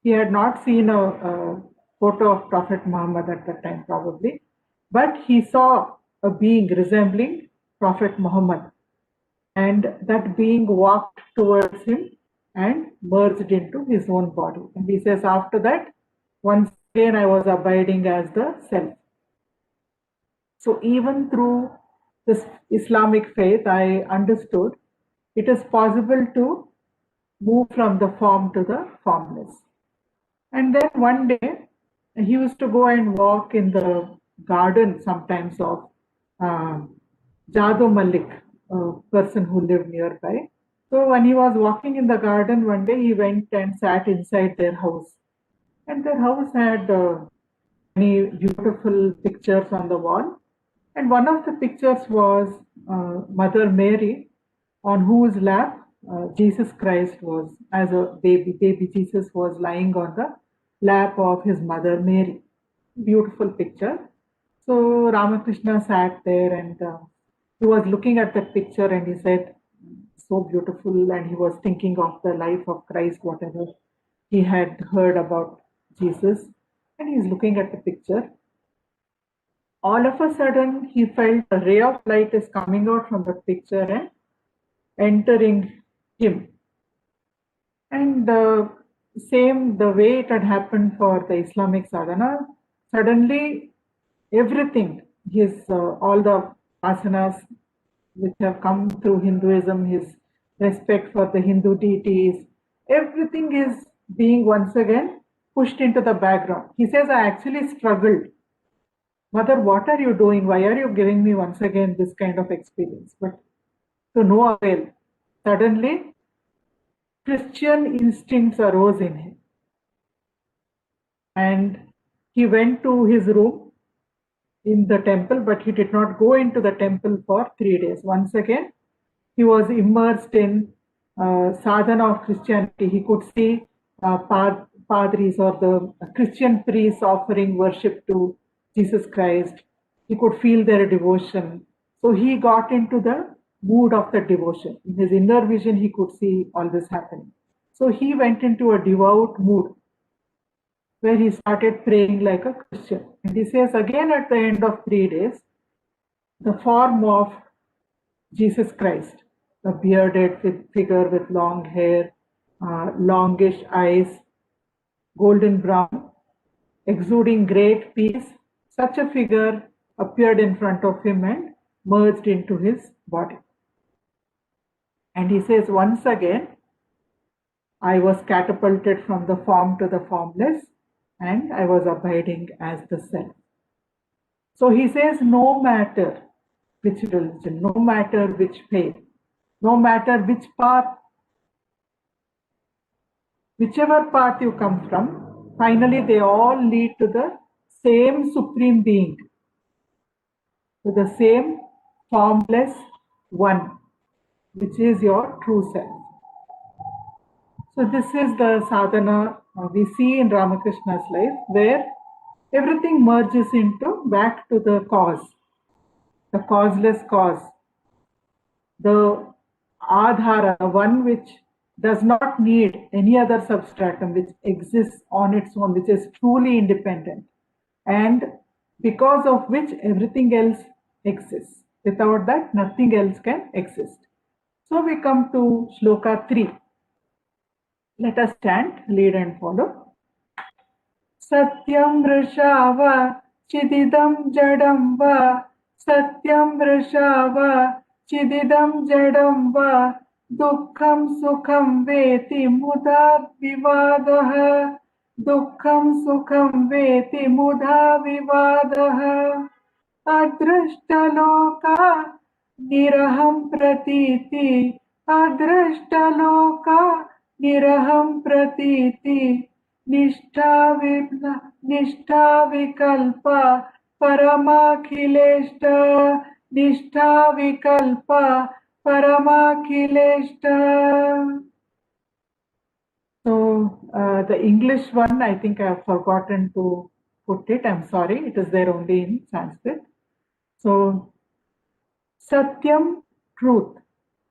He had not seen a photo of Prophet Muhammad at that time, probably, but he saw a being resembling Prophet Muhammad. And that being walked towards him and merged into his own body. And he says, after that, once again I was abiding as the self. So even through this Islamic faith, I understood it is possible to move from the form to the formless. And then one day, he used to go and walk in the garden sometimes of Jado Malik, a person who lived nearby. So when he was walking in the garden one day, he went and sat inside their house. And their house had many beautiful pictures on the wall. And one of the pictures was Mother Mary, on whose lap Jesus Christ was, as a baby. Baby Jesus was lying on the lap of his mother Mary. Beautiful picture. So Ramakrishna sat there and he was looking at that picture and he said, so beautiful. And he was thinking of the life of Christ, whatever he had heard about Jesus. And he's looking at the picture. All of a sudden, he felt a ray of light is coming out from the picture and entering him. And same the way it had happened for the Islamic sadhana, suddenly everything, all the asanas which have come through Hinduism, his respect for the Hindu deities, everything is being once again pushed into the background. He says, I actually struggled. Mother, what are you doing? Why are you giving me once again this kind of experience? But to no avail. Suddenly, Christian instincts arose in him. And he went to his room in the temple, but he did not go into the temple for 3 days. Once again, he was immersed in sadhana of Christianity. He could see padris or the Christian priests offering worship to Jesus Christ. He could feel their devotion. So he got into the mood of the devotion. In his inner vision, he could see all this happening. So he went into a devout mood where he started praying like a Christian. And he says again at the end of 3 days, the form of Jesus Christ, a bearded figure with long hair, longish eyes, golden brown, exuding great peace, such a figure appeared in front of him and merged into his body. And he says, once again, I was catapulted from the form to the formless, and I was abiding as the self. So he says, no matter which religion, no matter which faith, no matter which path, whichever path you come from, finally they all lead to the same Supreme Being, to the same formless one, which is your true self. So this is the sadhana we see in Ramakrishna's life, where everything merges into back to the cause, the causeless cause, the adhara, the one which does not need any other substratum, which exists on its own, which is truly independent, and because of which everything else exists. Without that, nothing else can exist. So we come to Shloka 3. Let us chant, lead and follow. Satyam vrishava chididam jadam va. Satyam vrishava chididam jadam va. दुःखं सुखं वेति मुदा विवादः दुःखं सुखं वेति मुदा विवादः अदृष्टलोका निरहं प्रतीति अदृष्टलोका निरहं प्रतीति निष्ठा विकल्पा परमाखिलेष्ट निष्ठा विकल्पा परमाखिलेष्ट. So the English one, I think I have forgotten to put it. I'm sorry. It is there only in Sanskrit. So Satyam, truth.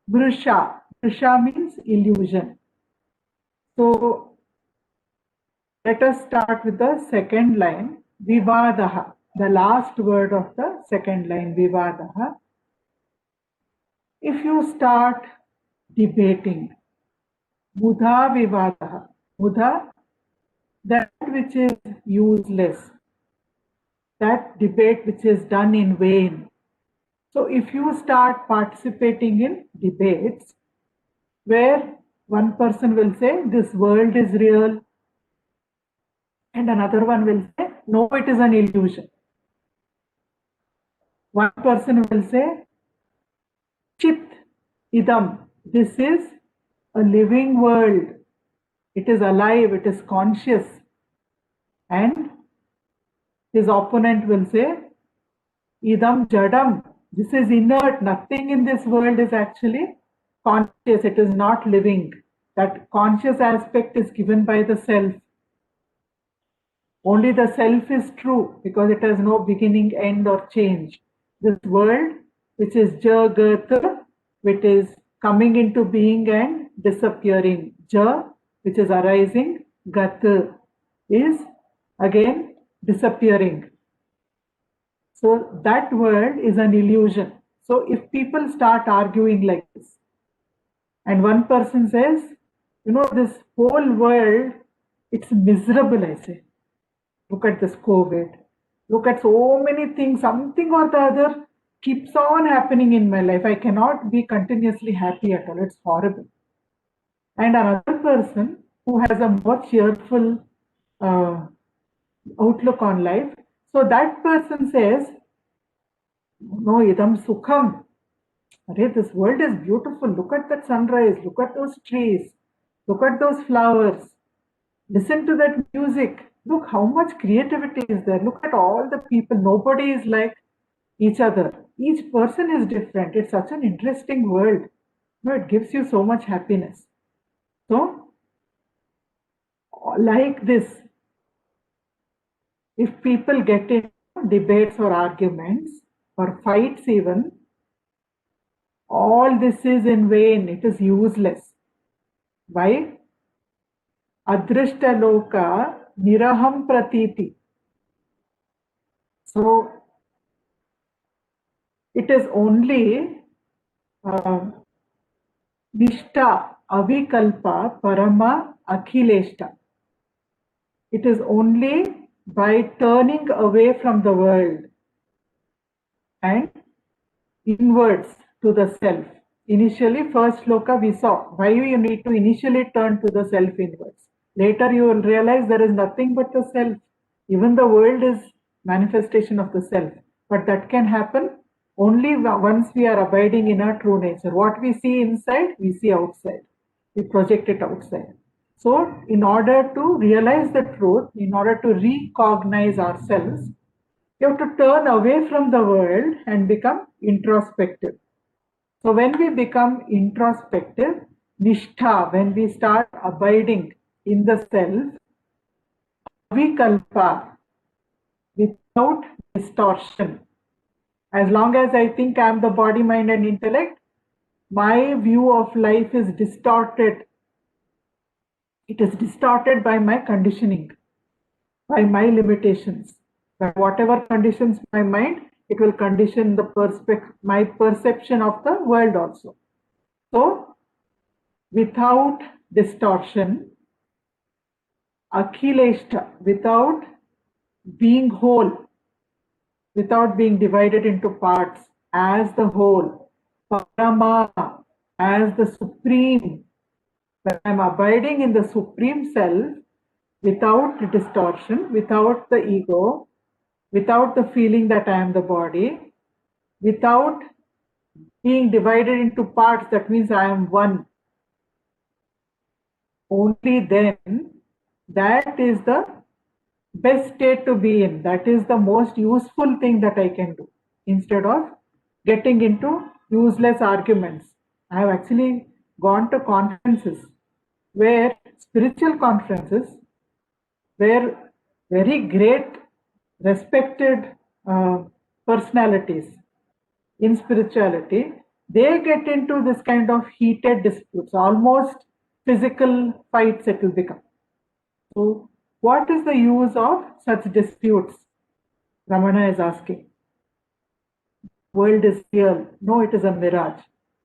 Vrusha. Vrusha means illusion. So let us start with the second line. Vivadaha. The last word of the second line. Vivadaha. If you start debating, Buddha Vivadaha. Buddha, that which is useless, that debate which is done in vain. So if you start participating in debates where one person will say this world is real and another one will say no, it is an illusion. One person will say Chit idam, this is a living world, it is alive, it is conscious, and his opponent will say idam jadam, this is inert, nothing in this world is actually conscious, it is not living. That conscious aspect is given by the self. Only the self is true because it has no beginning, end or change. This world which is jagat, which is coming into being and disappearing. Ja, which is arising, gat is again disappearing. So that world is an illusion. So if people start arguing like this, and one person says, you know, this whole world, it's miserable, I say. Look at this COVID. Look at so many things, something or the other keeps on happening in my life. I cannot be continuously happy at all. It's horrible. And another person who has a more cheerful outlook on life. So that person says, no, idam sukham. Arey, this world is beautiful. Look at that sunrise. Look at those trees. Look at those flowers. Listen to that music. Look how much creativity is there. Look at all the people. Nobody is like each other. Each person is different. It's such an interesting world. No, it gives you so much happiness. So, like this, if people get in debates or arguments or fights even, all this is in vain. It is useless. Why? Adrishta loka niraham pratiti. So it is only nishta avikalpa parama akhileshta. It is only by turning away from the world and inwards to the self. Initially, first shloka we saw why you need to initially turn to the self inwards. Later you will realize there is nothing but the self. Even the world is manifestation of the self. But that can happen only once we are abiding in our true nature. What we see inside, we see outside. We project it outside. So in order to realize the truth, in order to recognize ourselves, you have to turn away from the world and become introspective. So when we become introspective, nishtha, when we start abiding in the self, vikalpa, without distortion. As long as I think I am the body, mind and intellect, my view of life is distorted. It is distorted by my conditioning, by my limitations. By whatever conditions my mind, it will condition the my perception of the world also. So, without distortion, akhileshta, without being whole, without being divided into parts, as the whole, parama, as the supreme, when I'm abiding in the supreme self without distortion, without the ego, without the feeling that I am the body, without being divided into parts, that means I am one. Only then that is the best state to be in. That is the most useful thing that I can do, instead of getting into useless arguments. I have actually gone to conferences where spiritual conferences where very great respected personalities in spirituality, they get into this kind of heated disputes, almost physical fights it will become. So what is the use of such disputes? Ramana is asking. World is real. No, it is a mirage.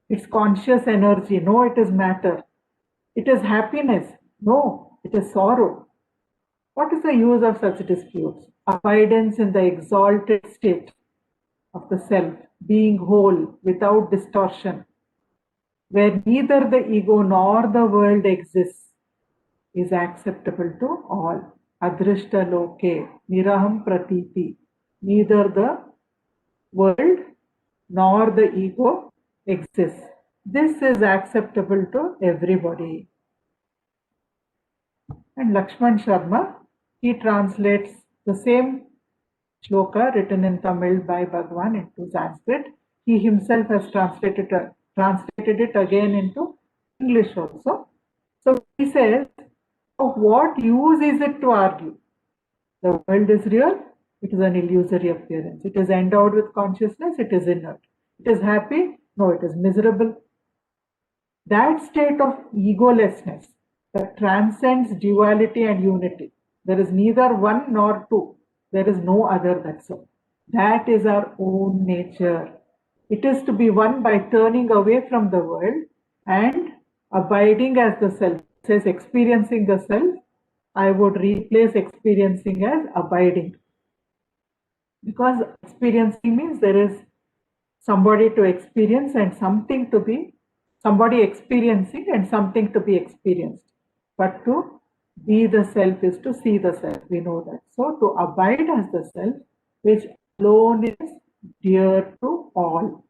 It's conscious energy. No, it is matter. It is happiness. No, it is sorrow. What is the use of such disputes? Abidance in the exalted state of the self, being whole without distortion, where neither the ego nor the world exists, is acceptable to all. Adrishta loke, niraham pratiti. Neither the world nor the ego exists. This is acceptable to everybody. And Lakshman Sharma, he translates the same shloka written in Tamil by Bhagwan into Sanskrit. He himself has translated it again into English also. So he says, of what use is it to argue? The world is real, it is an illusory appearance. It is endowed with consciousness, it is inert. It is happy, no, it is miserable. That state of egolessness that transcends duality and unity. There is neither one nor two. There is no other, that's all. That is our own nature. It is to be won by turning away from the world and abiding as the self. It says experiencing the self. I would replace experiencing as abiding. Because experiencing means there is somebody to experience and something to be, somebody experiencing and something to be experienced. But to be the self is to see the self. We know that. So to abide as the self, which alone is dear to all.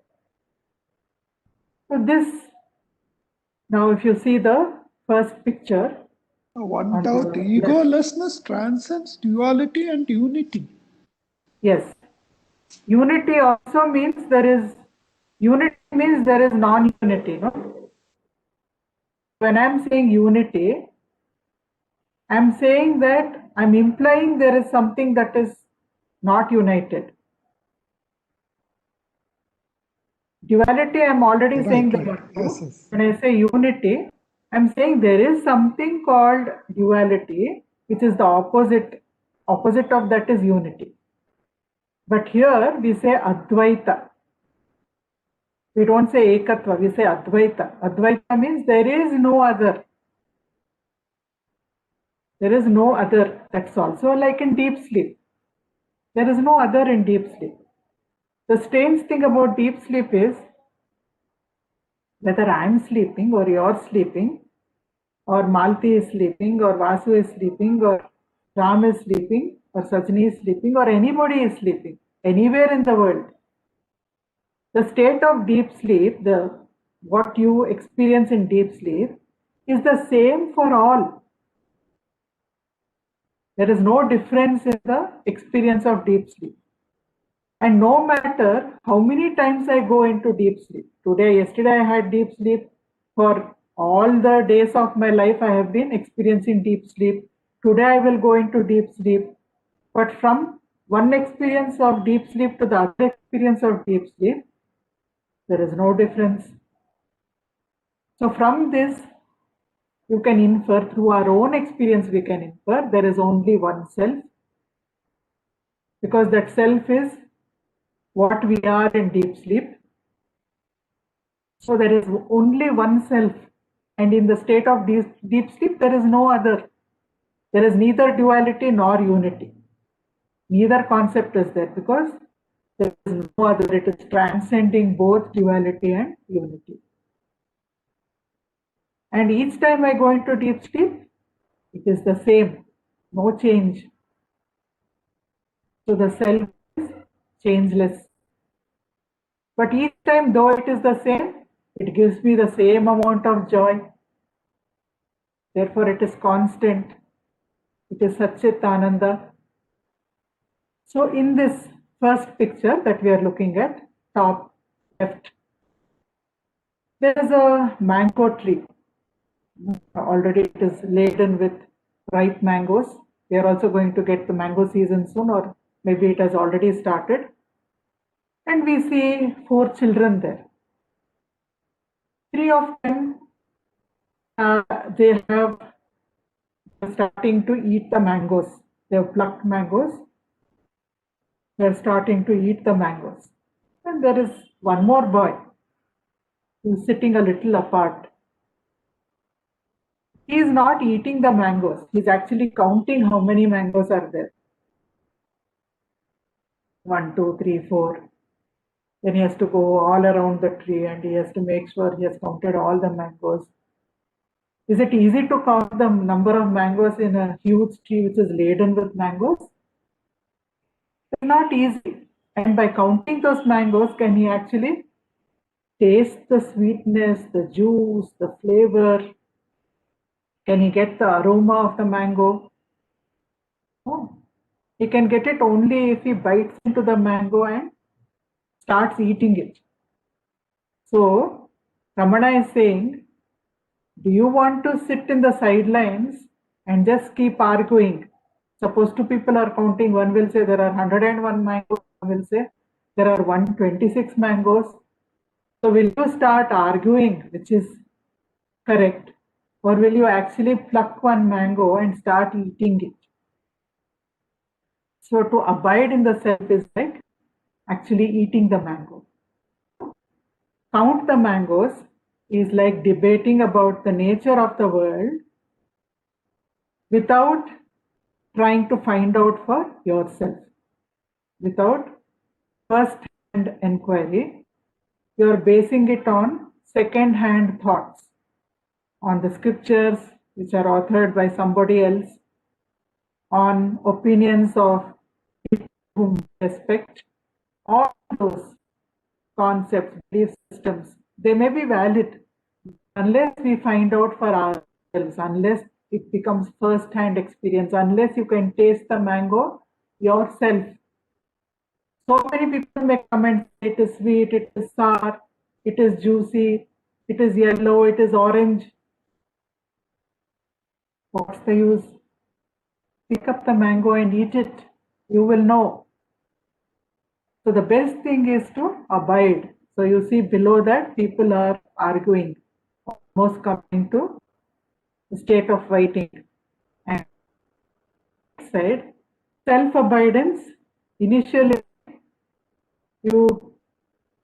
So this, now if you see the first picture. One doubt, egolessness transcends duality and unity. Yes. Unity also means there is, unity means there is non-unity. No? When I'm saying unity, I'm saying that I'm implying there is something that is not united. Duality, I'm already saying that. Yes. When I say unity, I'm saying there is something called duality, which is the opposite. Opposite of that is unity. But here we say Advaita. We don't say Ekatva, we say Advaita. Advaita means there is no other. There is no other. That's also like in deep sleep. There is no other in deep sleep. The strange thing about deep sleep is whether I am sleeping or you're sleeping, or Malti is sleeping, or Vasu is sleeping, or Ram is sleeping, or Sajni is sleeping, or anybody is sleeping, anywhere in the world. The state of deep sleep, what you experience in deep sleep, is the same for all. There is no difference in the experience of deep sleep. And no matter how many times I go into deep sleep, yesterday I had deep sleep, for all the days of my life I have been experiencing deep sleep. Today I will go into deep sleep. But from one experience of deep sleep to the other experience of deep sleep, there is no difference. So from this, you can infer, through our own experience we can infer, there is only one self. Because that self is what we are in deep sleep. So there is only one self. And in the state of deep sleep, there is no other. There is neither duality nor unity. Neither concept is there because there is no other. It is transcending both duality and unity. And each time I go into deep sleep, it is the same, no change. So the self is changeless. But each time, though it is the same, it gives me the same amount of joy. Therefore, it is constant. It is Satchit Ananda. So in this first picture that we are looking at, top left, there is a mango tree. Already it is laden with ripe mangoes. We are also going to get the mango season soon, or maybe it has already started. And we see 4 children there. 3 of them, they are starting to eat the mangoes. They have plucked mangoes. They are starting to eat the mangoes. And there is one more boy who is sitting a little apart. He is not eating the mangoes. He is actually counting how many mangoes are there. 1, 2, 3, 4. Then he has to go all around the tree and he has to make sure he has counted all the mangoes. Is it easy to count the number of mangoes in a huge tree which is laden with mangoes? It's not easy. And by counting those mangoes, can he actually taste the sweetness, the juice, the flavor? Can he get the aroma of the mango? No. He can get it only if he bites into the mango and starts eating it. So, Ramana is saying, do you want to sit in the sidelines and just keep arguing? Suppose 2 people are counting, one will say there are 101 mangoes, one will say there are 126 mangoes. So will you start arguing which is correct, or will you actually pluck one mango and start eating it? So to abide in the self is like actually eating the mango. Count the mangoes is like debating about the nature of the world without trying to find out for yourself. Without first-hand inquiry, you are basing it on second-hand thoughts, on the scriptures which are authored by somebody else, on opinions of people whom we respect. All those concepts, belief systems, they may be valid unless we find out for ourselves, unless it becomes first-hand experience, unless you can taste the mango yourself. So many people may come and say it is sweet, it is sour, it is juicy, it is yellow, it is orange. What's the use? Pick up the mango and eat it. You will know. So the best thing is to abide. So you see below that people are arguing, almost coming to the state of fighting. And said, self-abidance, initially you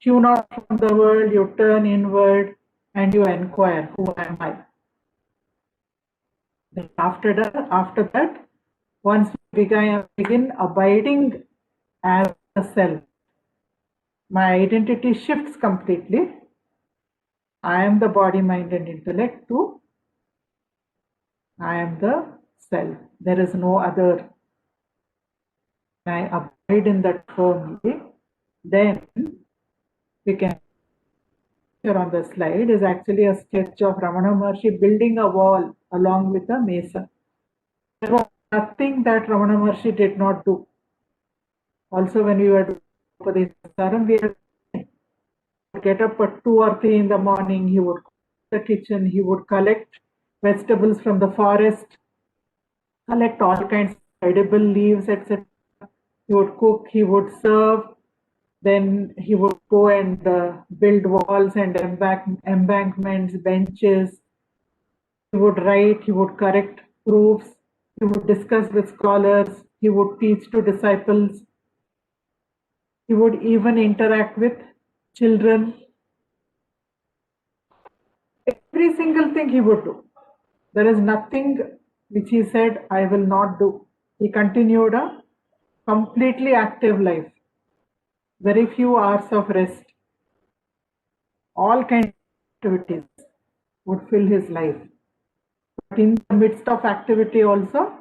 tune out from the world, you turn inward and you inquire, who am I? Then after that, once we begin abiding as a self, my identity shifts completely. I am the body, mind and intellect too. I am the self. There is no other. I abide in that firmly. Then we can, here on the slide is actually a sketch of Ramana Maharshi building a wall along with a mason. There was nothing that Ramana Maharshi did not do. Also, when we were doing Upadesharam, we would get up at 2 or 3 in the morning. He would go to the kitchen. He would collect vegetables from the forest, collect all kinds of edible leaves, etc. He would cook. He would serve. Then he would go and build walls and embankments, benches. He would write. He would correct proofs. He would discuss with scholars. He would teach to disciples. He would even interact with children. Every single thing he would do. There is nothing which he said, I will not do. He continued a completely active life. Very few hours of rest. All kinds of activities. would fill his life. But in the midst of activity also,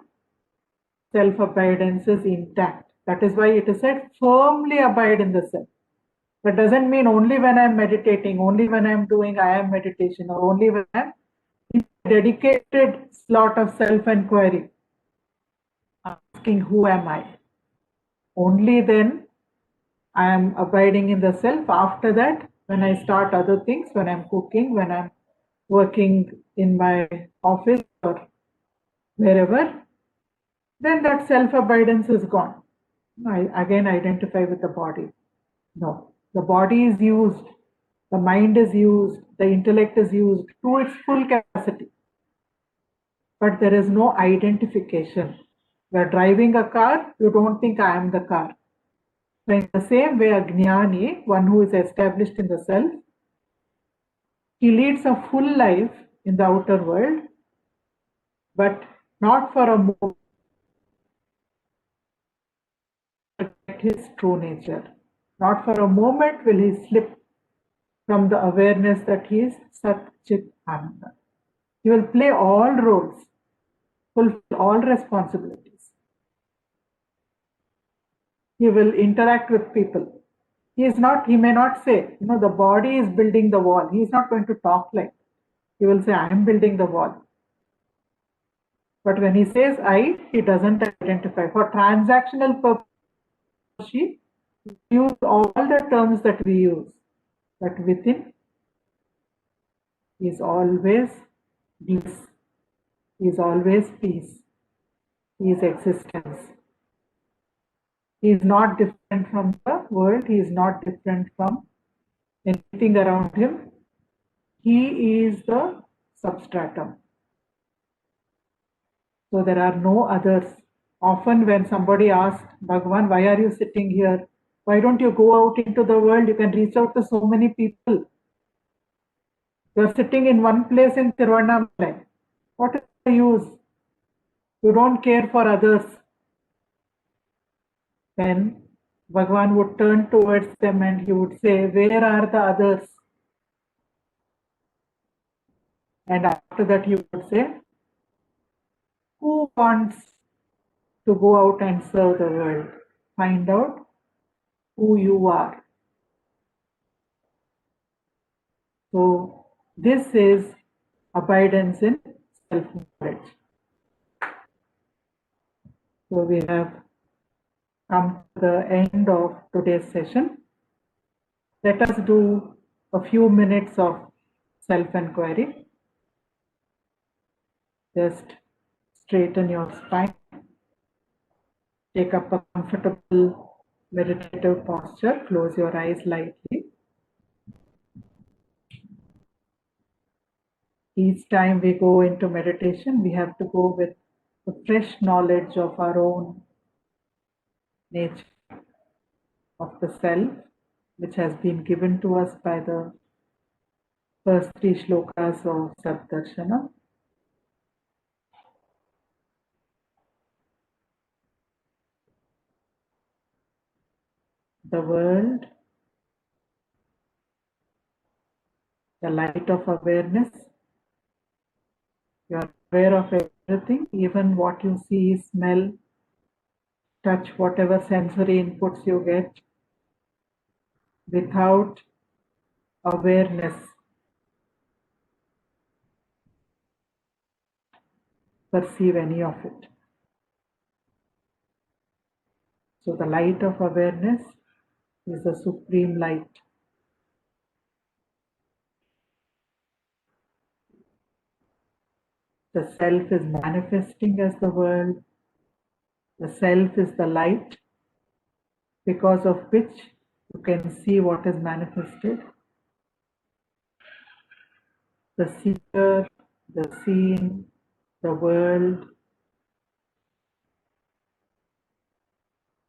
self-abidance is intact. That is why it is said, firmly abide in the self. That doesn't mean only when I'm meditating, only when I'm doing I am meditation, or only when I'm in a dedicated slot of self-inquiry, asking who am I. Only then I am abiding in the self. After that, when I start other things, when I'm cooking, when I'm working in my office or wherever, then that self-abidance is gone. I again identify with the body. No, the body is used, the mind is used, the intellect is used to its full capacity. But there is no identification. You are driving a car, you don't think I am the car. So in the same way, a jnani, one who is established in the self, he leads a full life in the outer world, but not for a moment forget his true nature. Not for a moment will he slip from the awareness that he is Sat Chit Ananda. He will play all roles, fulfill all responsibilities. He will interact with people. He may not say, the body is building the wall. He is not going to talk like that. He will say, I am building the wall. But when he says I, he doesn't identify. For transactional purposes, he use all the terms that we use. But within, he is always bliss. He is always peace. He is existence. He is not different from the world. He is not different from anything around him. He is the substratum. So there are no others. Often when somebody asks, Bhagavan, why are you sitting here? Why don't you go out into the world? You can reach out to so many people. You are sitting in one place in Tiruvannamalai. What is the use? You don't care for others. Then Bhagavan would turn towards them and he would say, where are the others? And after that he would say, who wants to go out and serve the world? Find out who you are. So this is abidance in self-knowledge. So we have come to the end of today's session. Let us do a few minutes of self-inquiry. Just straighten your spine. Take up a comfortable meditative posture. Close your eyes lightly. Each time we go into meditation, we have to go with a fresh knowledge of our own nature, of the self, which has been given to us by the first three shlokas of Darshanam. The world, the light of awareness. You are aware of everything, even what you see, smell, touch, whatever sensory inputs you get. Without awareness, perceive any of it. So the light of awareness is the supreme light. The self is manifesting as the world. The self is the light, because of which you can see what is manifested. The seer, the seen, the world,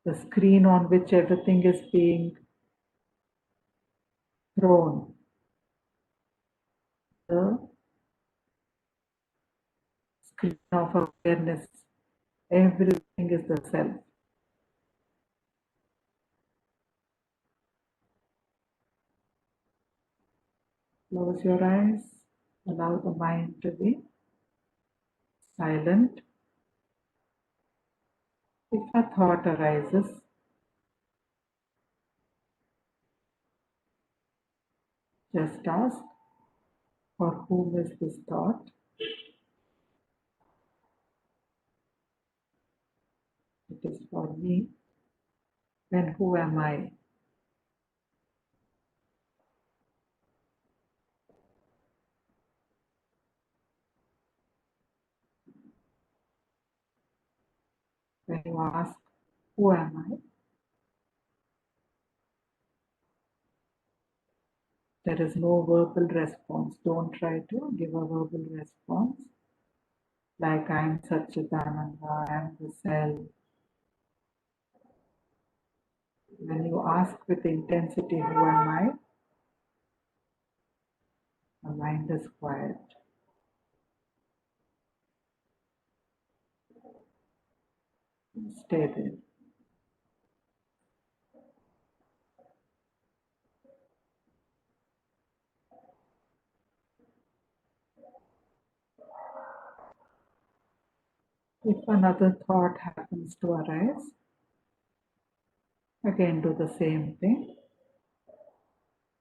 the screen on which everything is being thrown. The screen of awareness. Everything is the self. Close your eyes. Allow the mind to be silent. If a thought arises, just ask, for whom is this thought? It is for me. Then who am I? When you ask, who am I? There is no verbal response. Don't try to give a verbal response like I am Satchitananda, I am the self. When you ask with intensity, who am I? The mind is quiet. Stay there. If another thought happens to arise, again do the same thing.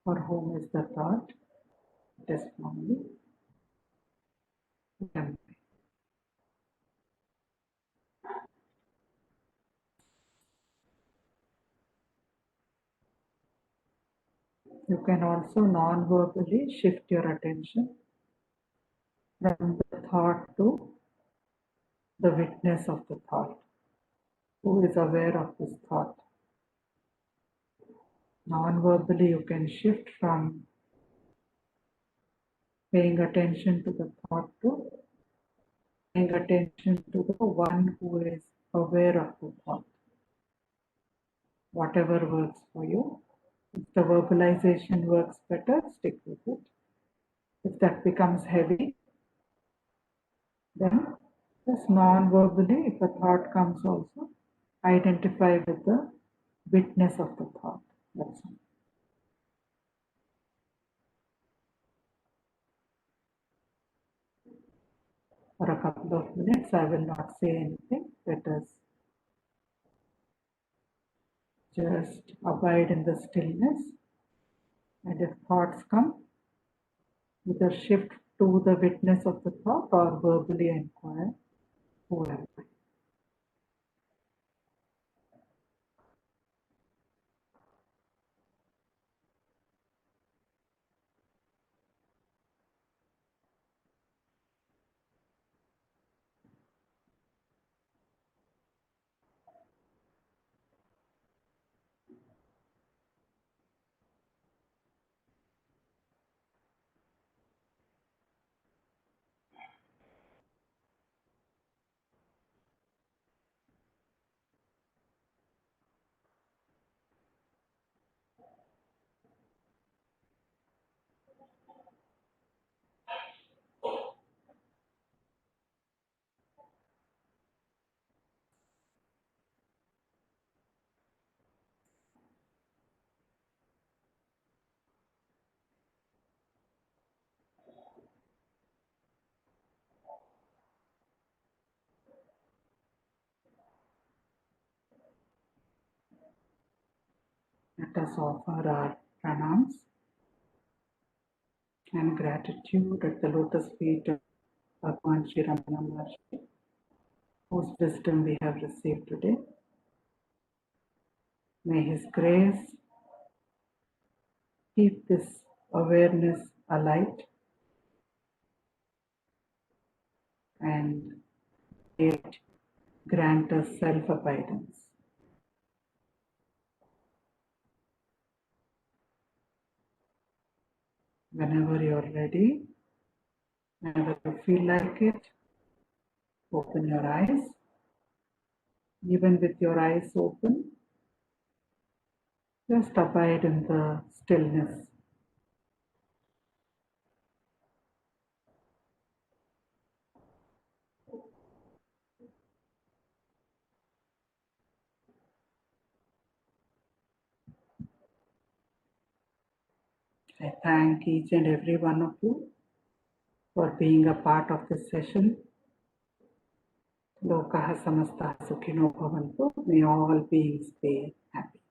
For whom is the thought? It is for me. Who am I? You can also non-verbally shift your attention from the thought to the witness of the thought. Who is aware of this thought? Non-verbally, you can shift from paying attention to the thought to paying attention to the one who is aware of the thought. Whatever works for you. If the verbalization works better, stick with it. If that becomes heavy, then just non-verbally, if a thought comes also, identify with the witness of the thought. That's all. For a couple of minutes, I will not say anything. Let us just abide in the stillness. And if thoughts come, either shift to the witness of the thought or verbally inquire, who am I? Let us offer our pranams and gratitude at the lotus feet of Bhagwan Sri Ramana Maharshi, whose wisdom we have received today. May His grace keep this awareness alight and grant us self-abidance. Whenever you're ready, whenever you feel like it, open your eyes. Even with your eyes open, just abide in the stillness. I thank each and every one of you for being a part of this session. Lokaha samastah sukhino bhavantu. May all beings stay happy.